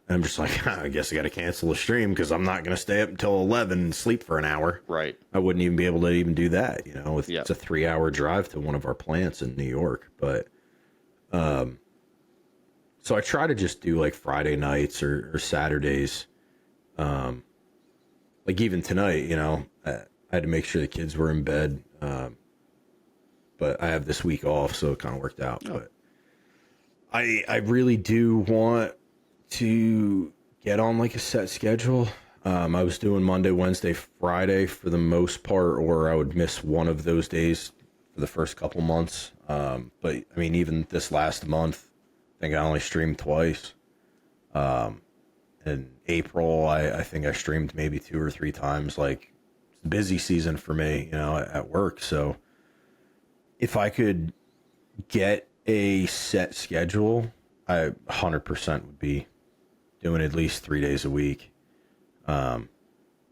And I'm just like, I guess I got to cancel the stream because I'm not going to stay up until 11 and sleep for an hour. Right. I wouldn't even be able to even do that, you know, it's a 3-hour drive to one of our plants in New York. But, so I try to just do like Friday nights or Saturdays. Like even tonight, you know, I had to make sure the kids were in bed. But I have this week off, so it kind of worked out. But I really do want to get on like a set schedule. I was doing Monday, Wednesday, Friday for the most part, or I would miss one of those days for the first couple months. But I mean, even this last month, I think I only streamed twice. In April, I think I streamed maybe 2 or 3 times. Like, it's busy season for me, you know, at work. So if I could get a set schedule, I 100% would be doing at least 3 days a week. You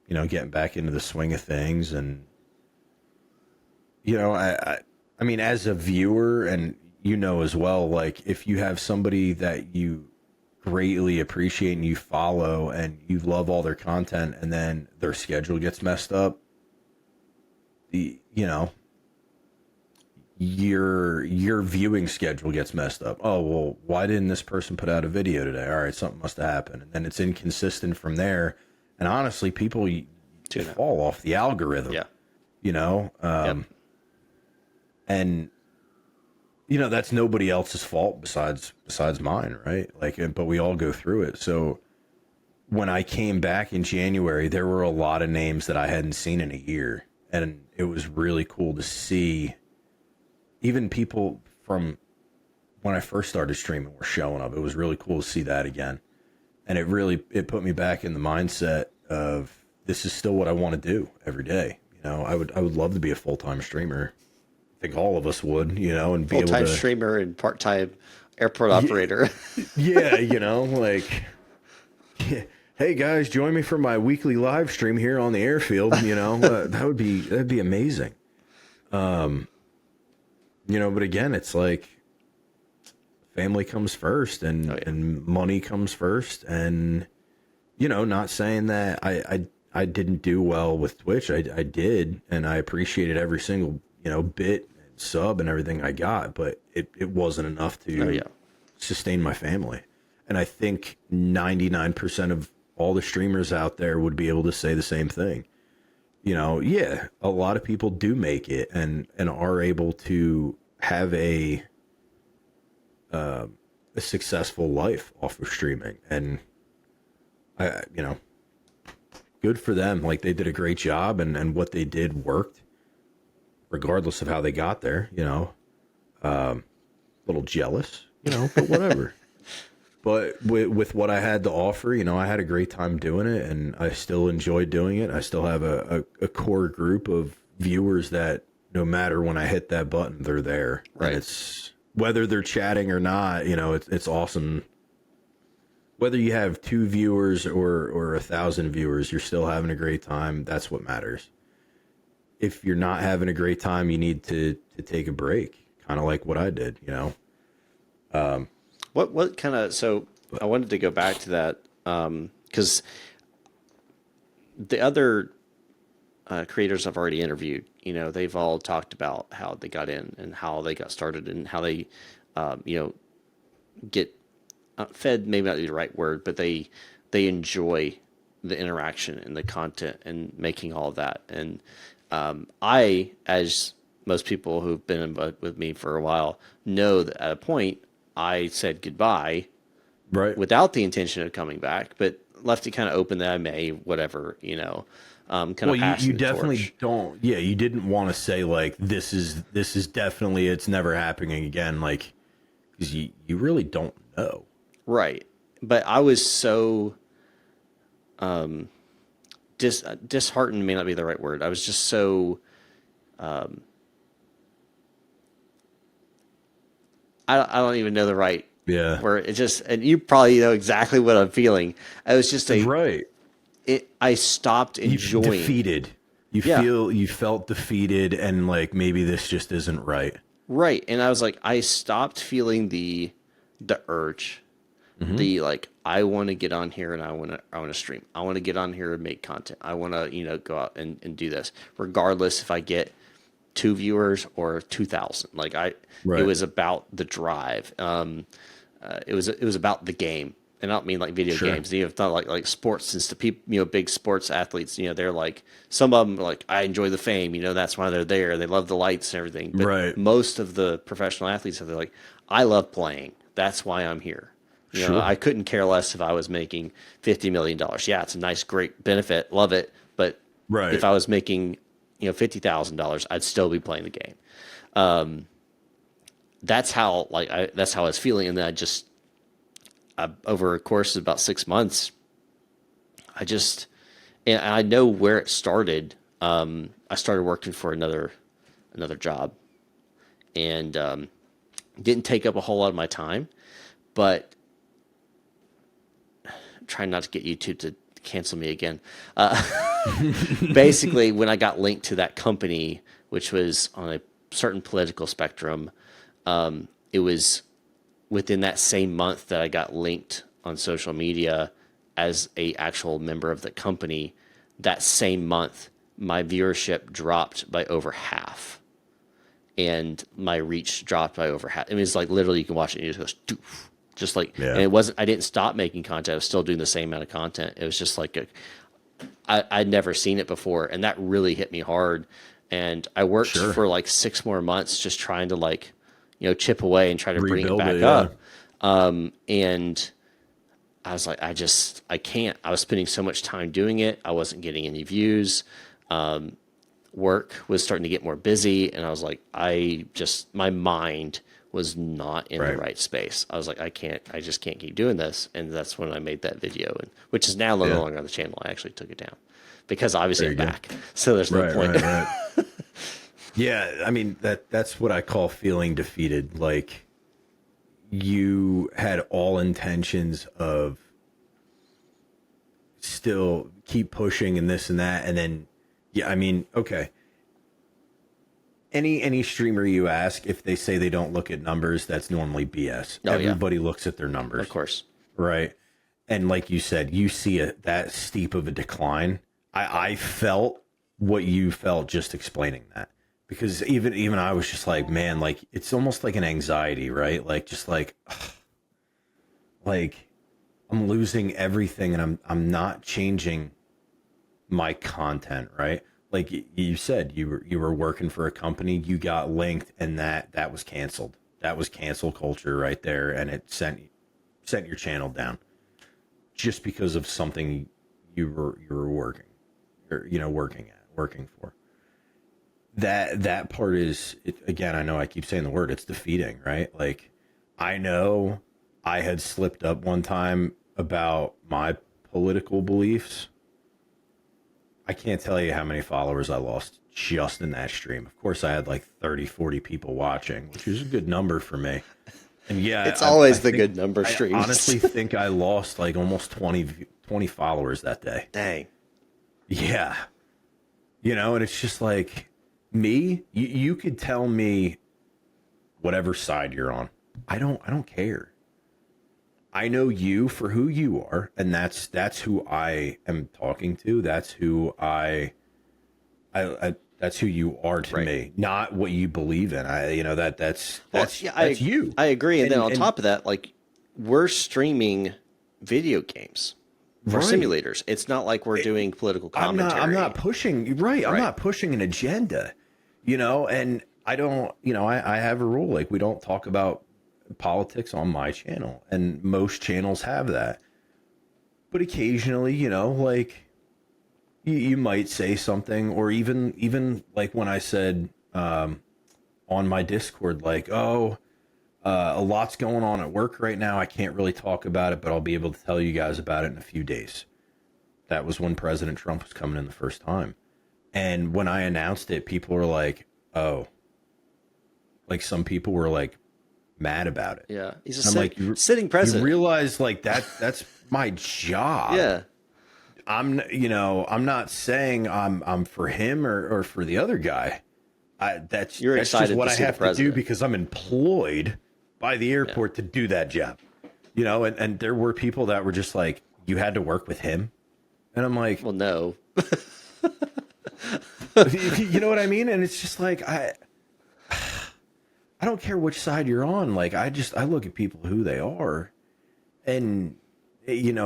know, getting back into the swing of things. And, you know, I mean, as a viewer, and you know as well, like if you have somebody that you greatly appreciate and you follow and you love all their content, and then their schedule gets messed up, you know, your viewing schedule gets messed up. Oh, well, why didn't this person put out a video today? All right, something must have happened. And then it's inconsistent from there. And honestly, people fall off the algorithm. Yeah. You know? And you know, that's nobody else's fault besides mine, right? Like, but we all go through it. So when I came back in January, there were a lot of names that I hadn't seen in a year. And it was really cool to see even people from when I first started streaming were showing up. It was really cool to see that again. And it put me back in the mindset of this is still what I want to do every day. You know, I would love to be a full-time streamer. I think all of us would, you know, and be able to Full-time streamer and part-time airport operator. Yeah, you know, like, hey guys, join me for my weekly live stream here on the airfield. You know, that'd be amazing. You know, but again, it's like family comes first, and and money comes first, and you know, not saying that I didn't do well with Twitch. I did, and I appreciated every single, you know, bit and sub and everything I got, but it wasn't enough to sustain my family. And I think 99% of all the streamers out there would be able to say the same thing. You know, yeah, a lot of people do make it and are able to have a successful life off of streaming. And you know, good for them. Like, they did a great job, and what they did worked, regardless of how they got there. You know, a little jealous, you know, but whatever. But with what I had to offer, you know, I had a great time doing it, and I still enjoy doing it. I still have a core group of viewers that no matter when I hit that button, they're there. Right. And it's whether they're chatting or not, you know, it's awesome. Whether you have 2 viewers or 1,000 viewers, you're still having a great time. That's what matters. If you're not having a great time, you need to take a break, kind of like what I did, you know. What kind of, so I wanted to go back to that because the other creators I've already interviewed, you know, they've all talked about how they got in and how they got started and how they, you know, get fed, maybe not the right word, but they enjoy the interaction and the content and making all of that. And I, as most people who've been with me for a while, know that at a point I said goodbye, Right. without the intention of coming back, but left it kind of open that I may, whatever, you know, kind of pass you the definitely torch. don't. Yeah, you didn't want to say like this is definitely, it's never happening again. Like, because you really don't know. Right. But I was so disheartened may not be the right word. I was just so I don't even know the right where it just, and you probably know exactly what I'm feeling. I was just Right. I stopped enjoying. Defeated. You felt defeated, and like maybe this just isn't right. Right. And I was like, I stopped feeling the urge. The like, I want to get on here and I want to stream. I want to get on here and make content. I want to, you know, go out and do this, regardless if I get 2 viewers or 2,000. Like it was about the drive. It was about the game, and I don't mean like video games. You have thought like sports, since the people, you know, big sports athletes, you know, they're like, some of them are like, I enjoy the fame, you know, that's why they're there. They love the lights and everything. But most of the professional athletes are like, I love playing. That's why I'm here. You know, I couldn't care less if I was making $50 million. Yeah, it's a nice, great benefit. Love it. But if I was making, you know, $50,000, I'd still be playing the game. That's how that's how I was feeling. And then over a course of about 6 months, and I know where it started. I started working for another job, and didn't take up a whole lot of my time, but trying not to get YouTube to cancel me again. Basically, when I got linked to that company, which was on a certain political spectrum, it was within that same month that I got linked on social media as a actual member of the company. That same month, my viewership dropped by over half, and my reach dropped by over half. I mean, it's like literally you can watch it and it just goes doof. Just like, and it wasn't, I didn't stop making content. I was still doing the same amount of content. It was just like I'd never seen it before. And that really hit me hard. And I worked for like 6 more months, just trying to like, you know, chip away and try to bring it back up. And I was like, I can't. I was spending so much time doing it. I wasn't getting any views. Work was starting to get more busy. And I was like, my mind was not in the right space. I was like, I just can't keep doing this. And that's when I made that video, which is now no longer on the channel. I actually took it down because obviously I'm back. So there's no point. Yeah. I mean, that's what I call feeling defeated. Like, you had all intentions of still keep pushing and this and that. And then, I mean, okay. Any streamer you ask, if they say they don't look at numbers, that's normally BS. Everybody looks at their numbers. Of course. Right. And like you said, you see that steep of a decline. I felt what you felt just explaining that, because even I was just like, man, like it's almost like an anxiety, right? Like just like I'm losing everything and I'm not changing my content, right? Like you said, you were working for a company, you got linked, and that was canceled. That was cancel culture right there, and it sent your channel down just because of something you were working, or working for. That part is it, again. I know I keep saying the word. It's defeating, right? Like I know I had slipped up one time about my political beliefs. I can't tell you how many followers I lost just in that stream. Of course, I had like 30, 40 people watching, which is a good number for me. And yeah, It's I always the think, good number I streams. honestly think I lost like almost 20 followers that day. Dang. Yeah. And it's just like me, you could tell me whatever side you're on. I don't care. I know you for who you are, and that's who I am talking to. That's who I that's who you are to Right. me, not what you believe in. That's Well, that's yeah, that's you. I agree. And then on And top of that, like we're streaming video games for right. simulators. It's not like we're doing political commentary. I'm not pushing right. I'm Right. not pushing an agenda, and I don't, I have a rule like we don't talk about politics on my channel, and most channels have that. But occasionally, like you might say something, or even like when I said on my Discord, like, oh, a lot's going on at work right now. I can't really talk about it, but I'll be able to tell you guys about it in a few days. That was when President Trump was coming in the first time. And when I announced it, people were like, oh, like some people were like mad about it. Yeah. He's And I'm like, sitting president. You realize like that's my job. Yeah. I'm not saying I'm for him or for the other guy. That's You're that's excited just what to I see the have to do president. because I'm employed by the airport to do that job. And there were people that were just like, you had to work with him. And I'm like, Well, no. you know what I mean? And it's just like, I don't care which side you're on. Like, I look at people who they are, and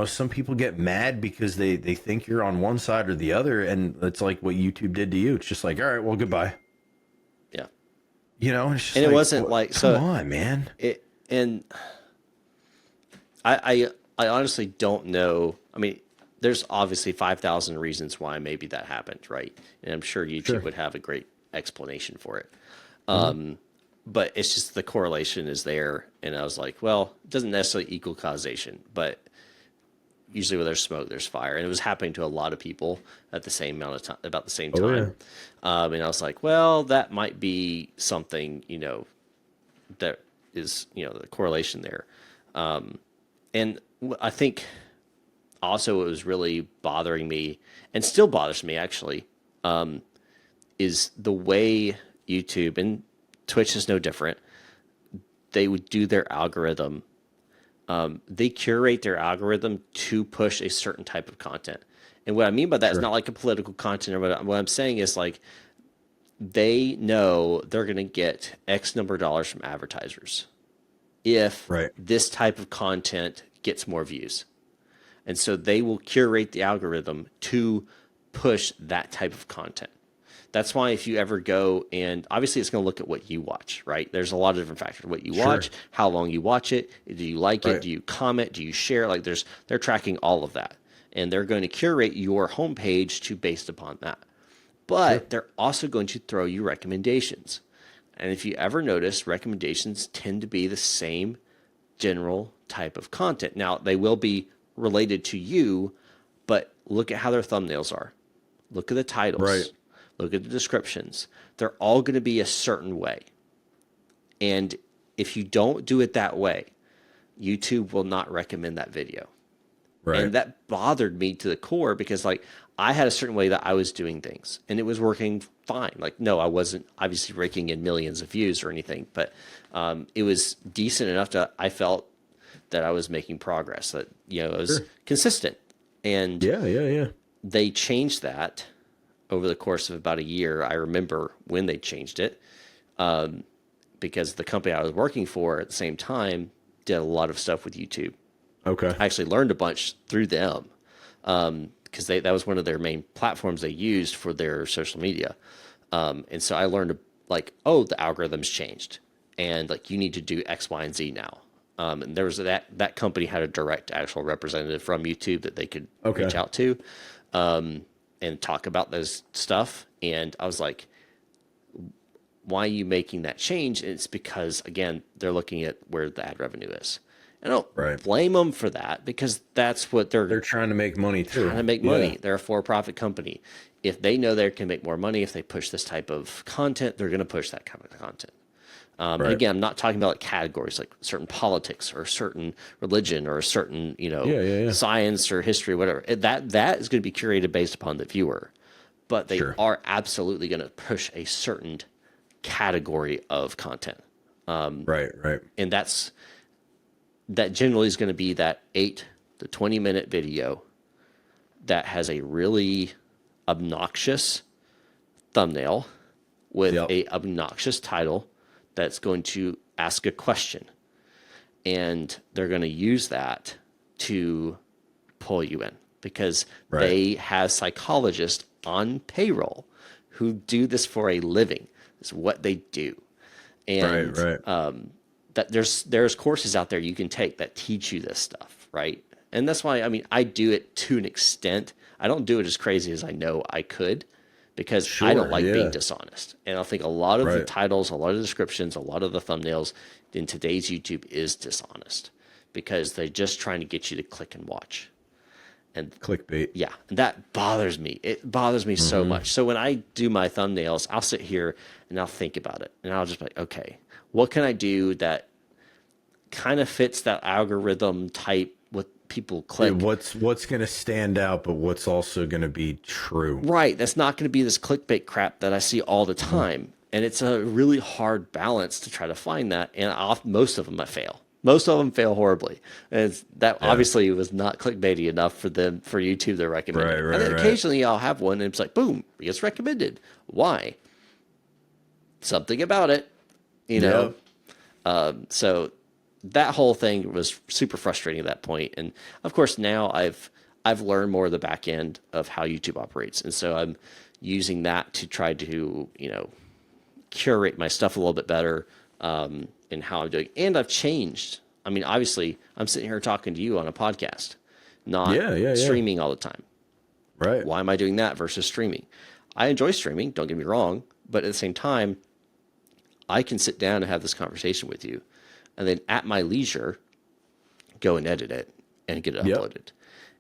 some people get mad because they think you're on one side or the other, and it's like what YouTube did to you. It's just like, all right, well, goodbye. Yeah. It's just And it like, wasn't like come on, man. And I honestly don't know. I mean, there's obviously 5,000 reasons why maybe that happened, right? And I'm sure YouTube would have a great explanation for it. But it's just the correlation is there. And I was like, well, it doesn't necessarily equal causation, but usually where there's smoke, there's fire. And it was happening to a lot of people at the same amount of time, about the same time. And I was like, well, that might be something, that is, the correlation there. And I think also what was really bothering me, and still bothers me actually, is the way YouTube, and Twitch is no different, they would do their algorithm. They curate their algorithm to push a certain type of content. And what I mean by that is not like a political content, or what I'm saying is like they know they're going to get X number of dollars from advertisers if this type of content gets more views. And so they will curate the algorithm to push that type of content. That's why if you ever go, and obviously it's going to look at what you watch, right? There's a lot of different factors. What you watch, how long you watch it, do you like it, do you comment, do you share? Like they're tracking all of that. And they're going to curate your homepage to based upon that. But they're also going to throw you recommendations. And if you ever notice, recommendations tend to be the same general type of content. Now, they will be related to you, but look at how their thumbnails are. Look at the titles. Look at the descriptions. They're all going to be a certain way. And if you don't do it that way, YouTube will not recommend that video. And that bothered me to the core because like I had a certain way that I was doing things and it was working fine. Like, no, I wasn't obviously raking in millions of views or anything, but it was decent enough to, I felt that I was making progress, that, it was consistent. And yeah. they changed that over the course of about a year. I remember when they changed it, because the company I was working for at the same time did a lot of stuff with YouTube. Okay. I actually learned a bunch through them, because that was one of their main platforms they used for their social media. And so I learned like, oh, the algorithms changed, and like you need to do X, Y, and Z now. And there was that company had a direct actual representative from YouTube that they could reach out to, and talk about those stuff. And I was like, why are you making that change? And it's because, again, they're looking at where the ad revenue is. I don't blame them for that, because that's what they're trying to make money too. Trying to make money. They're a for-profit company. If they know they can make more money if they push this type of content, they're going to push that kind of content. And again, I'm not talking about like categories like certain politics or certain religion or a certain, science or history, whatever. That is going to be curated based upon the viewer, but they are absolutely going to push a certain category of content. Right. And that generally is going to be that 8 to 20-minute video that has a really obnoxious thumbnail with a obnoxious title that's going to ask a question. And they're going to use that to pull you in, because they have psychologists on payroll who do this for a living. It's what they do. And that there's courses out there you can take that teach you this stuff, right? And that's why, I mean, I do it to an extent. I don't do it as crazy as I know I could, because I don't like being dishonest. And I think a lot of the titles, a lot of the descriptions, a lot of the thumbnails in today's YouTube is dishonest, because they're just trying to get you to click and watch. And clickbait. Yeah. And that bothers me. It bothers me so much. So when I do my thumbnails, I'll sit here and I'll think about it. And I'll just be like, okay, what can I do that kind of fits that algorithm type, what people click? What's going to stand out, but what's also going to be true? Right. That's not going to be this clickbait crap that I see all the time. And it's a really hard balance to try to find that. And most of them I fail. Most of them fail horribly. And that obviously was not clickbaity enough for YouTube to recommend it. And then occasionally I'll have one and it's like, boom, it's recommended. Why? Something about it, so that whole thing was super frustrating at that point. And of course now I've learned more of the back end of how YouTube operates. And so I'm using that to try to, curate my stuff a little bit better, in how I'm doing. And I've changed. I mean, obviously I'm sitting here talking to you on a podcast, not streaming all the time. Right. Why am I doing that versus streaming? I enjoy streaming, don't get me wrong, but at the same time, I can sit down and have this conversation with you, and then at my leisure, go and edit it and get it uploaded.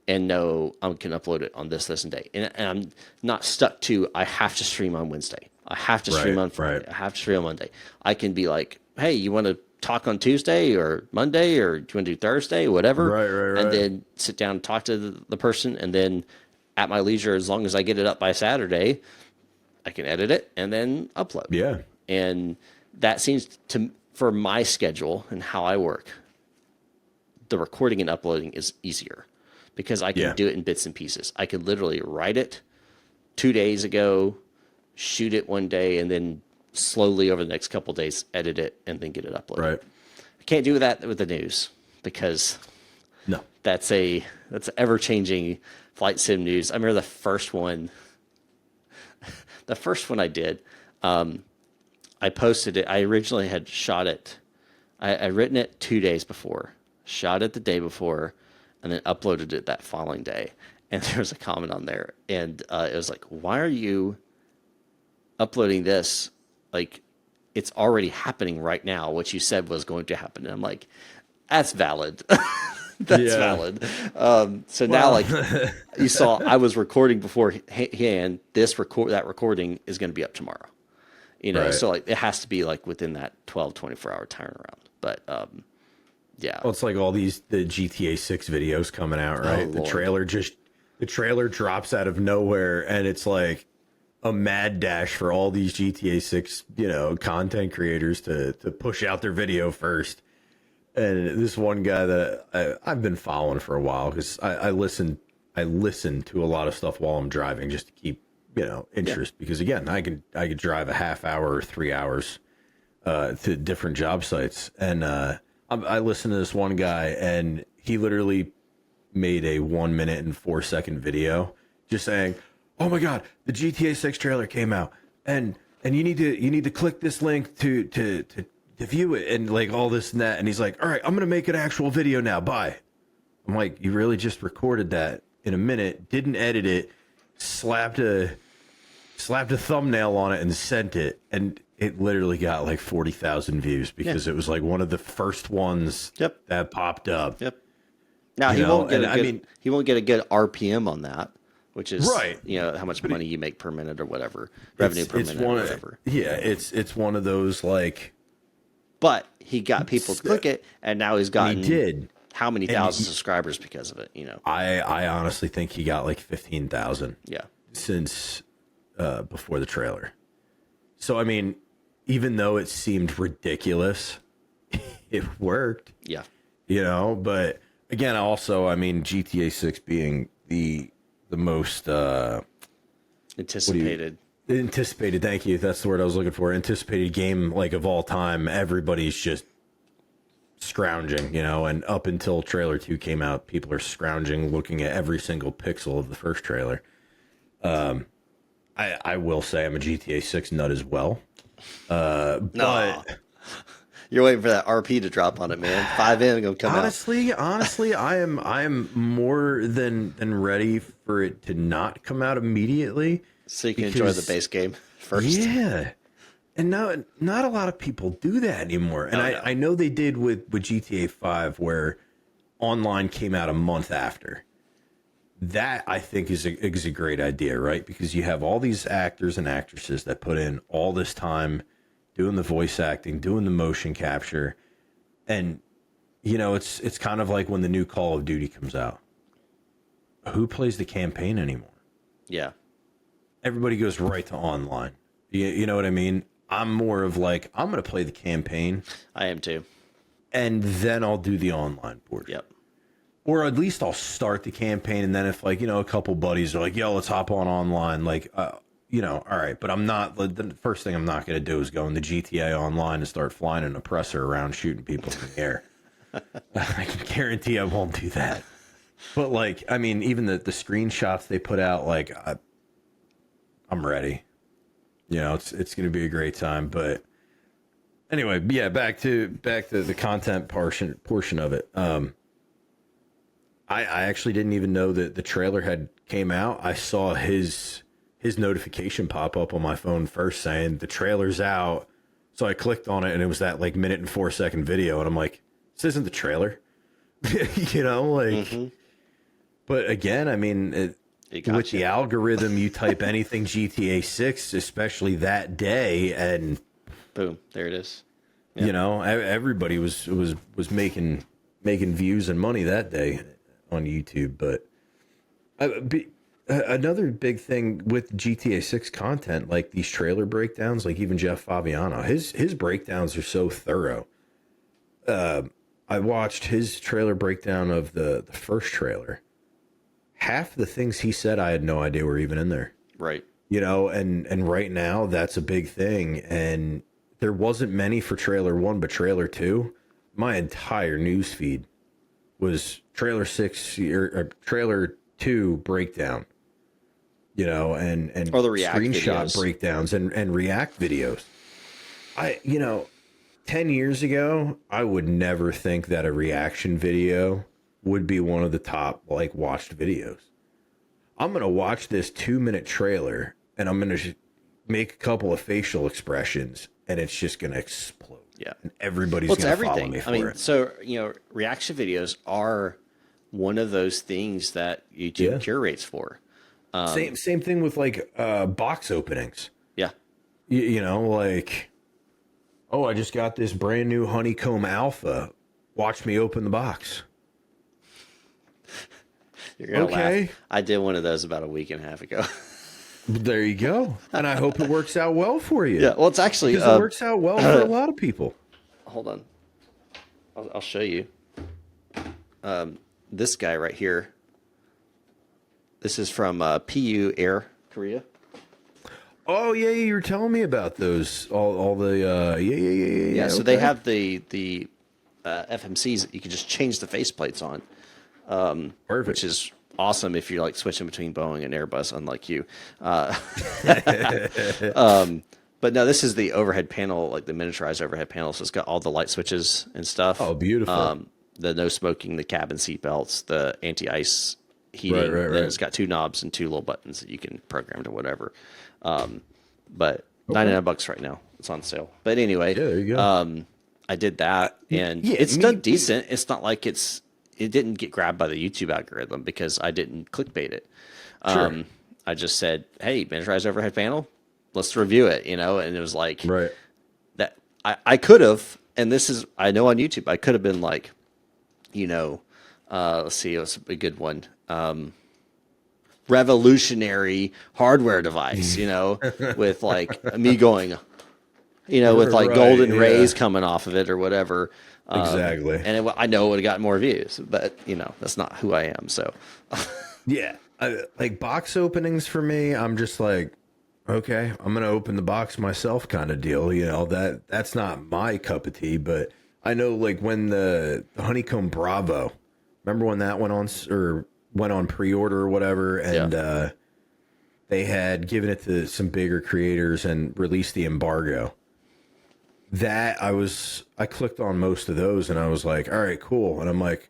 And know I can upload it on this and day. And I'm not stuck to, I have to stream on Wednesday. I have to stream on Friday. I have to stream on Monday. I can be like, hey, you want to talk on Tuesday or Monday, or do you want to do Thursday, whatever? Right. And then sit down and talk to the person. And then at my leisure, as long as I get it up by Saturday, I can edit it and then upload. Yeah. And that seems to, for my schedule and how I work, the recording and uploading is easier, because I can do it in bits and pieces. I could literally write it 2 days ago, shoot it one day, and then slowly over the next couple of days, edit it and then get it uploaded. Right. I can't do that with the news, because that's ever-changing flight sim news. I remember the first one I did, I posted it. I originally had shot it. I written it 2 days before, shot it the day before, and then uploaded it that following day. And there was a comment on there, and it was like, why are you uploading this? Like, it's already happening right now. What you said was going to happen. And I'm like, that's valid. That's valid. So now, like, you saw, I was recording beforehand. That recording is going to be up tomorrow. So like it has to be like within that 24-hour turnaround. But well, it's like all the GTA 6 videos coming out, right? The trailer drops out of nowhere, and it's like a mad dash for all these GTA 6 content creators to push out their video first. And this one guy that I've been following for a while, because I listen to a lot of stuff while I'm driving, just to keep interest, because again, I could drive a half hour or 3 hours to different job sites, and I listened to this one guy, and he literally made a 1 minute and 4 second video just saying, "Oh my God, the GTA 6 trailer came out, and you need to click this link to view it, and like all this and that." And he's like, "All right, I'm gonna make an actual video now. Bye." I'm like, "You really just recorded that in a minute, didn't edit it, slapped a thumbnail on it, and sent it, and it literally got like 40,000 views because it was like one of the first ones that popped up." Yep. Now he won't get he won't get a good RPM on that, which is right. How much money you make per minute or whatever, revenue per minute or whatever. Yeah, it's one of those like. But he got people to click it, and now he's gotten how many thousand subscribers because of it? I honestly think he got like 15,000. Yeah. Since before the trailer. So I mean, even though it seemed ridiculous, it worked. Yeah. But again, also, I mean, GTA 6 being the most anticipated. Thank you. That's the word I was looking for. Anticipated game like of all time. Everybody's just scrounging, and up until trailer 2 came out, people are scrounging, looking at every single pixel of the first trailer. I will say I'm a GTA 6 nut as well. But you're waiting for that RP to drop on it, man. 5M gonna come out. Honestly, I am more than ready for it to not come out immediately. So you can enjoy the base game first. Yeah. And not a lot of people do that anymore. And I know they did with GTA 5, where online came out a month after. That, I think, is a great idea, right? Because you have all these actors and actresses that put in all this time doing the voice acting, doing the motion capture. And, it's kind of like when the new Call of Duty comes out. Who plays the campaign anymore? Yeah. Everybody goes right to online. You know what I mean? I'm more of like, I'm going to play the campaign. I am too. And then I'll do the online portion. Yep. Or at least I'll start the campaign, and then if like, a couple buddies are like, "Yo, let's hop on online." Like, all right. But I'm not, the first thing I'm not going to do is go in the GTA online and start flying an oppressor around shooting people in the air. I can guarantee I won't do that. But like, I mean, even the screenshots they put out, like, I'm ready. It's going to be a great time. But anyway, yeah, back to the content portion of it. I actually didn't even know that the trailer had came out. I saw his notification pop up on my phone first saying the trailer's out. So I clicked on it, and it was that like minute and 4 second video, and I'm like, this isn't the trailer. But again, I mean, with the algorithm, you type anything GTA 6, especially that day, and boom, there it is. Yep. Everybody was making views and money that day on YouTube. But another big thing with GTA 6 content, like these trailer breakdowns, like even Jeff Fabiano, his breakdowns are so thorough. I watched his trailer breakdown of the first trailer. Half the things he said, I had no idea were even in there. Right. And right now that's a big thing. And there wasn't many for trailer 1, but trailer 2, my entire news feed was trailer 6 or trailer 2 breakdown, and or the React screenshot videos. Breakdowns and React videos. 10 years ago, I would never think that a reaction video would be one of the top like watched videos. I'm going to watch this 2-minute trailer, and I'm going to make a couple of facial expressions, and it's just going to explode. Yeah. And everybody's going to follow me for it. So, reaction videos are one of those things that YouTube curates for. Same thing with like box openings. Yeah. Like, oh, I just got this brand new honeycomb alpha. Watch me open the box. You're gonna laugh. I did one of those about a week and a half ago. There you go. And I hope it works out well for you. Yeah, well, it's actually... it works out well for a lot of people. Hold on. I'll show you. This guy right here. This is from PU Air, Korea. Oh yeah, you were telling me about those. All the Yeah, so they Okay. have the FMCs that you can just change the faceplates on, which Perfect. is awesome if you're like switching between Boeing and Airbus, unlike you. But no, this is the overhead panel, like the miniaturized overhead panel. So it's got all the light switches and stuff. Oh, beautiful. The no smoking, the cabin seat belts, the anti-ice Right, heating. right, Then right. it's got two knobs and two little buttons that you can program to whatever. But Okay. $99 right now. It's on sale. But anyway, Yeah, there you go. I did that, and Yeah, it's done decent. It's not like it didn't get grabbed by the YouTube algorithm because I didn't clickbait it. Sure. I just said, "Hey, miniaturized overhead panel, let's review it," and it was like Right. that. I could have, and this is I know on YouTube, I could have been like, let's see, it was a good one. Revolutionary hardware device, with like me going, with like Right, golden yeah. rays coming off of it or whatever. Exactly. And I know it would have gotten more views, but that's not who I am. So Yeah. Like box openings for me, I'm just like, okay, I'm gonna open the box myself kind of deal. That's not my cup of tea, but I know like when the honeycomb Bravo, remember when that went on or went on pre-order or whatever, yeah, and they had given it to some bigger creators and released the embargo. That I clicked on most of those and I was like, all right, cool. And I'm like,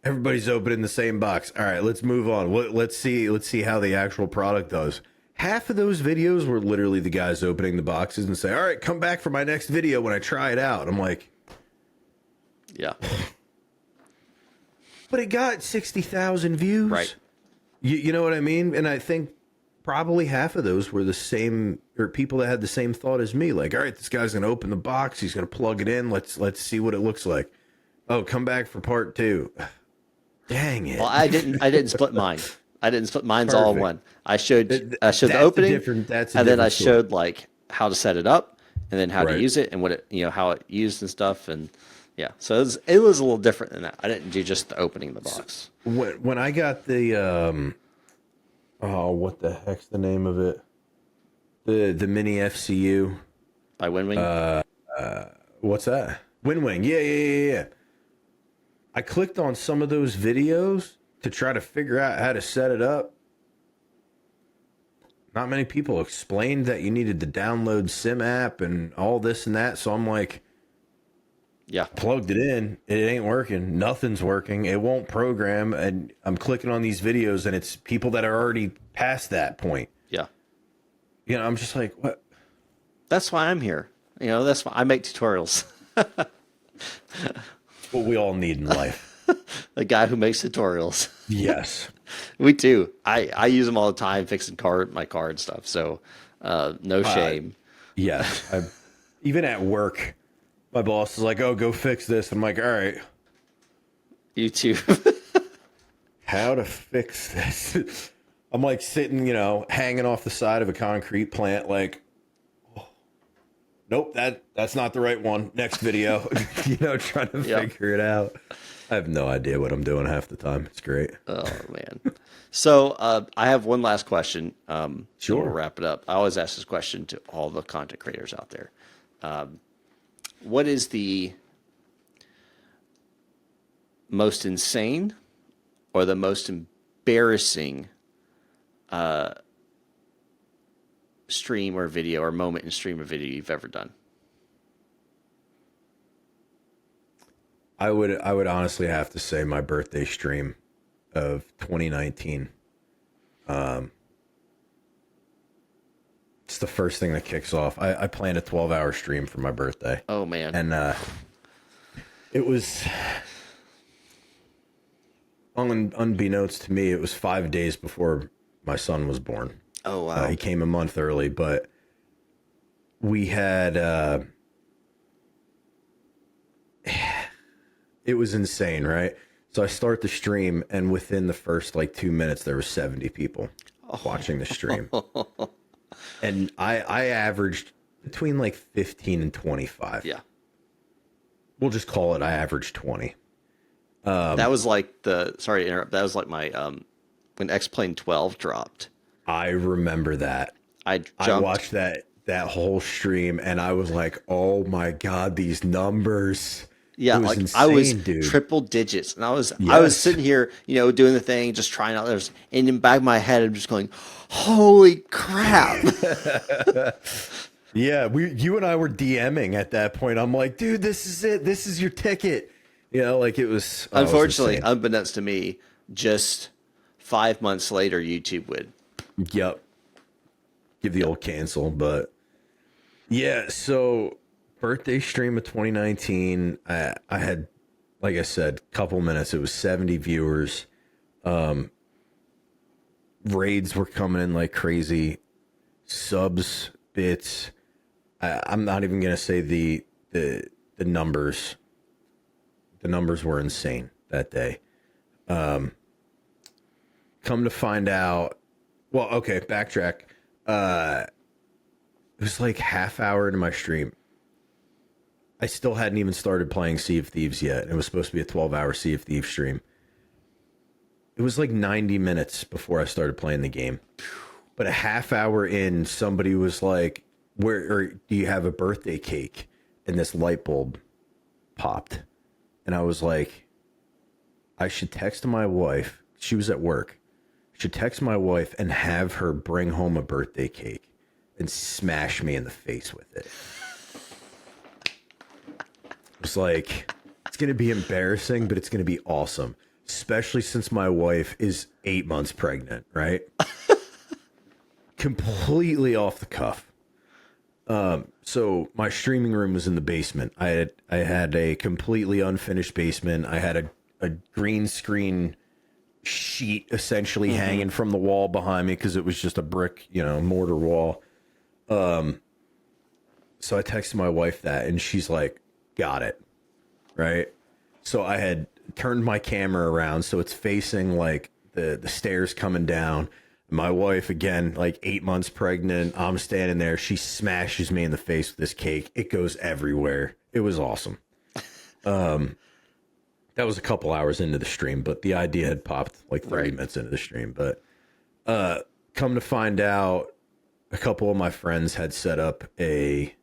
everybody's opening the same box. All right, let's move on. Let's see how the actual product does. Half of those videos were literally the guys opening the boxes and say, all right, come back for my next video when I try it out. I'm like, yeah, but it got 60,000 views. right, You know what I mean? And I think probably half of those were the same, or people that had the same thought as me. Like, all right, this guy's gonna open the box. He's gonna plug it in. Let's see what it looks like. Oh, come back for part two. Dang it! Well, I didn't split mine. I didn't split mine's all in Perfect. one. I showed the That's a opening, different. That's a and then I different story. showed like how to set it up, and then how to Right. use it, and what it how it used and stuff, and yeah. So it was a little different than that. I didn't do just the opening the box When I got the oh, what the heck's the name of it? The mini FCU. by WinWing. What's that? Wing. Yeah. I clicked on some of those videos to try to figure out how to set it up. Not many people explained that you needed to download Sim app and all this and that. So I'm like, Yeah, plugged it in. It ain't working. Nothing's working. It won't program. And I'm clicking on these videos and it's people that are already past that point. yeah. I'm just like, what? That's why I'm here. That's why I make tutorials. What we all need in life. The guy who makes tutorials. Yes. We too. I use them all the time fixing my car and stuff. So no shame. Yes. Even at work, my boss is like, oh, go fix this. I'm like, all right, You too. how to fix this? I'm like sitting, hanging off the side of a concrete plant, like, oh, nope, that's not the right one. Next video, trying to Yep. figure it out. I have no idea what I'm doing half the time. It's great. Oh man. So I have one last question. Sure. We'll wrap it up. I always ask this question to all the content creators out there. What is the most insane or the most embarrassing stream or video or moment in stream or video you've ever done? I would honestly have to say my birthday stream of 2019. It's the first thing that kicks off. I planned a 12-hour stream for my birthday. Oh man. And it was unbeknownst to me, it was 5 days before my son was born. Oh wow. He came a month early, but we had it was insane, right? So I start the stream, and within the first like 2 minutes, there were 70 people watching the stream, and I averaged between like 15 and 25. Yeah. We'll just call it. I averaged 20. That was like sorry to interrupt. That was like my when X Plane 12 dropped. I remember that. I I jumped. watched that whole stream and I was like, "Oh my god, these numbers!" It Yeah, was like I was insane, dude. triple digits, and I was Yes. sitting here, doing the thing, just trying out others, and in the back of my head, I'm just going, "Holy crap!" Yeah, you and I were DMing at that point. I'm like, dude, this is it. This is your ticket. Like it was Unfortunately, insane. unbeknownst to me, just 5 months later, YouTube would. Yep. Give the Yeah. old cancel, but yeah. So birthday stream of 2019. I had, like I said, couple minutes. It was 70 viewers. Raids were coming in like crazy. Subs, bits. I'm not even gonna say the numbers. The numbers were insane that day. Come to find out, well, okay, backtrack. It was like half hour into my stream. I still hadn't even started playing Sea of Thieves yet. It was supposed to be a 12-hour Sea of Thieves stream. It was like 90 minutes before I started playing the game. But a half hour in, somebody was like, "Where or do you have a birthday cake?" And this light bulb popped. And I was like, I should text my wife. She was at work. I should text my wife and have her bring home a birthday cake and smash me in the face with it. It was like, it's going to be embarrassing, but it's going to be awesome. Especially since my wife is 8 months pregnant, right? Completely off the cuff. So my streaming room was in the basement. I had a completely unfinished basement. I had a green screen sheet essentially hanging from the wall behind me because it was just a brick, mortar wall. So I texted my wife that, and she's like, "Got it." Right. So I had turned my camera around so it's facing like the stairs coming down. My wife, again, like 8 months pregnant. I'm standing there. She smashes me in the face with this cake. It goes everywhere. It was awesome. That was a couple hours into the stream, but the idea had popped like 30 Right. minutes into the stream. But come to find out, a couple of my friends had set up a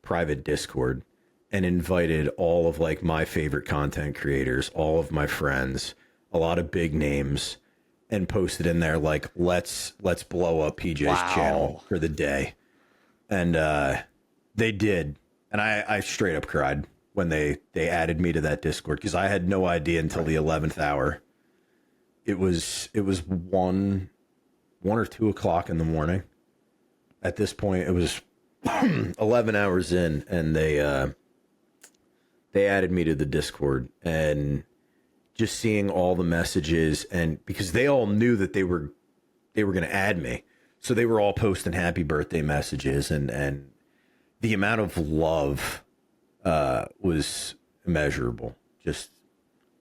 private Discord and invited all of like my favorite content creators, all of my friends, a lot of big names, and posted in there like, let's blow up PJ's channel for the day. And they did. And I straight up cried when they added me to that Discord because I had no idea until the 11th hour. It was 1 or 2 o'clock in the morning. At this point, it was 11 hours in, and they added me to the Discord, and just seeing all the messages, and because they all knew that they were going to add me, so they were all posting happy birthday messages, and the amount of love was immeasurable. Just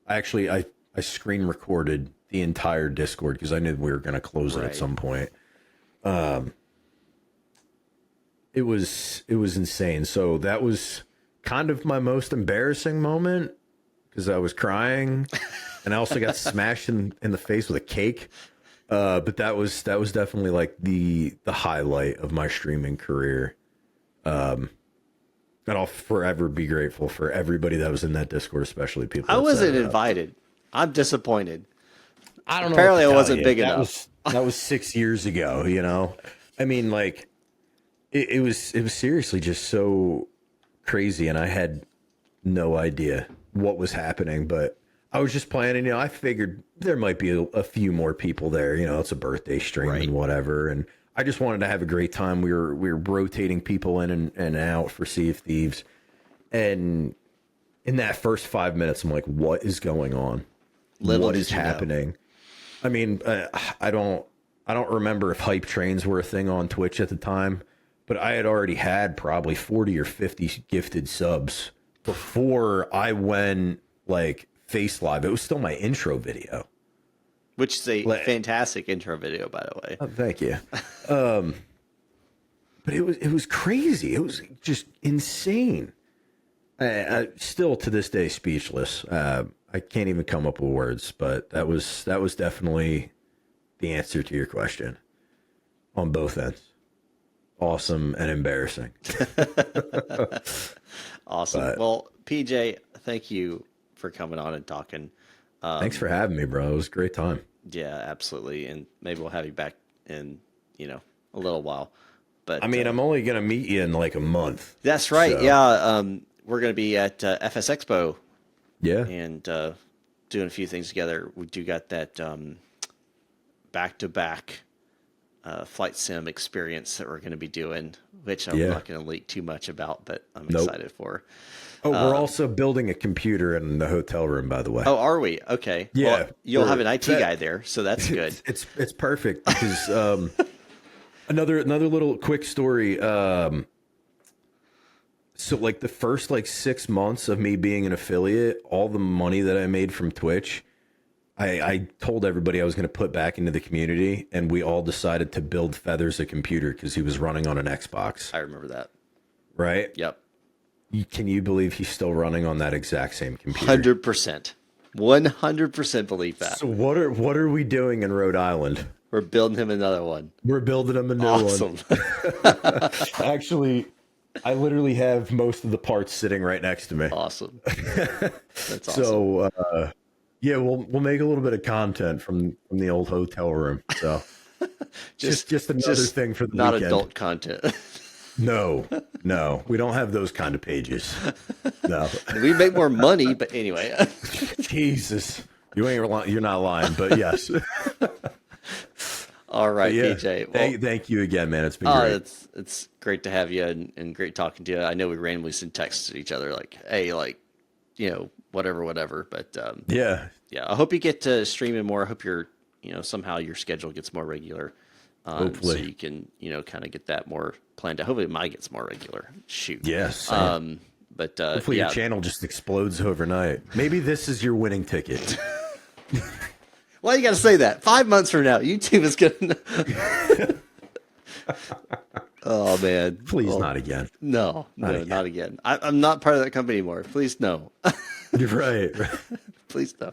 I screen recorded the entire Discord because I knew we were going to close it at Right. some point. It was insane. So that was kind of my most embarrassing moment because I was crying, and I also got smashed in the face with a cake. But that was definitely like the highlight of my streaming career. And I'll forever be grateful for everybody that was in that Discord, especially people. I that wasn't set it up. invited. I'm disappointed. I don't know. Apparently what to I tell wasn't you. big that enough. That was 6 years ago. I mean, like it was seriously just so crazy, and I had no idea what was happening, but I was just planning. I figured there might be a few more people there. It's a birthday stream Right. and whatever, and I just wanted to have a great time. We were rotating people in and out for Sea of Thieves, and in that first 5 minutes, I'm like, what is going on? Little What did is you know. happening? I mean, I don't remember if hype trains were a thing on Twitch at the time, but I had already had probably 40 or 50 gifted subs before I went like face live. It was still my intro video. Which is a Like- fantastic intro video, by the way. Oh, thank you. But it was crazy. It was just insane. I still to this day speechless. I can't even come up with words, but that was definitely the answer to your question on both ends. awesome and embarrassing. Awesome. But Well, PJ, thank you for coming on and talking. thanks for having me, bro. It was a great time. Yeah, absolutely. And maybe we'll have you back in, a little while. But I mean, I'm only gonna meet you in like a month. that's right. So Yeah. We're going to be at FS Expo yeah, and doing a few things together. We do got that back-to-back flight sim experience that we're going to be doing, which I'm yeah. not going to leak too much about, but I'm Nope. excited for. Oh, we're also building a computer in the hotel room, by the way. Oh, are we? Okay. Yeah, Well, you'll have an IT that- guy there, so that's good. It's perfect because another little quick story. So like the first like 6 months of me being an affiliate, all the money that I made from Twitch, I told everybody I was going to put back into the community, and we all decided to build Feathers a computer because he was running on an Xbox. I remember that. Right? Yep. Can you believe he's still running on that exact same computer? 100%. 100% believe that. So what are we doing in Rhode Island? We're building him another one. We're building him a new Awesome. one. Actually, I literally have most of the parts sitting right next to me. Awesome. That's awesome. So yeah, we'll make a little bit of content from the old hotel room. So just another thing for the not weekend. adult content. No, we don't have those kind of pages. No, We make more money, but anyway. Jesus, you're not lying, but yes. All right, Yeah, PJ. Well, thank you again, man. It's been great. it's great to have you and great talking to you. I know we randomly send texts to each other like, hey, like, whatever. But Yeah, yeah, I hope you get to streaming more. I hope somehow your schedule gets more regular. Hopefully. So you can, kind of get that more planned out. Hopefully mine gets more regular. Shoot. yes. But Hopefully yeah. your channel just explodes overnight. Maybe this is your winning ticket. Why you got to say that? 5 months from now, YouTube is gonna. Oh man! Please, Well, not again. No, again. not again. I'm not part of that company anymore. Please no. You're right. Please no.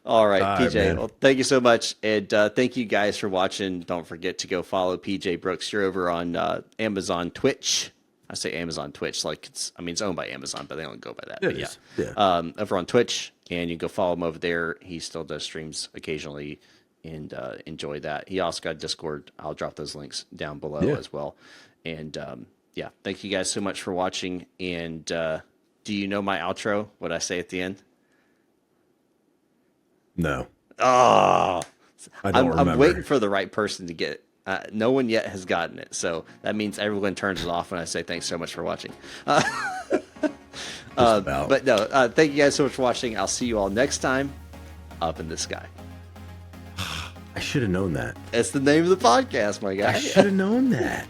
All right, All right, PJ. man. Well, thank you so much, and thank you guys for watching. Don't forget to go follow PJ Brooks. You're over on Amazon Twitch. I say Amazon Twitch like it's owned by Amazon, but they don't go by that. But is. yeah. Yeah. Over on Twitch, and you can go follow him over there. He still does streams occasionally, and enjoy that. He also got Discord. I'll drop those links down below as well. And yeah, thank you guys so much for watching. And do you know my outro? What I say at the end? No, Oh, I don't remember. I'm waiting for the right person to get it. No one yet has gotten it, so that means everyone turns it off when I say thanks so much for watching. about. But no, thank you guys so much for watching. I'll see you all next time up in the sky. I should have known that. That's the name of the podcast, my guy. I should have known that.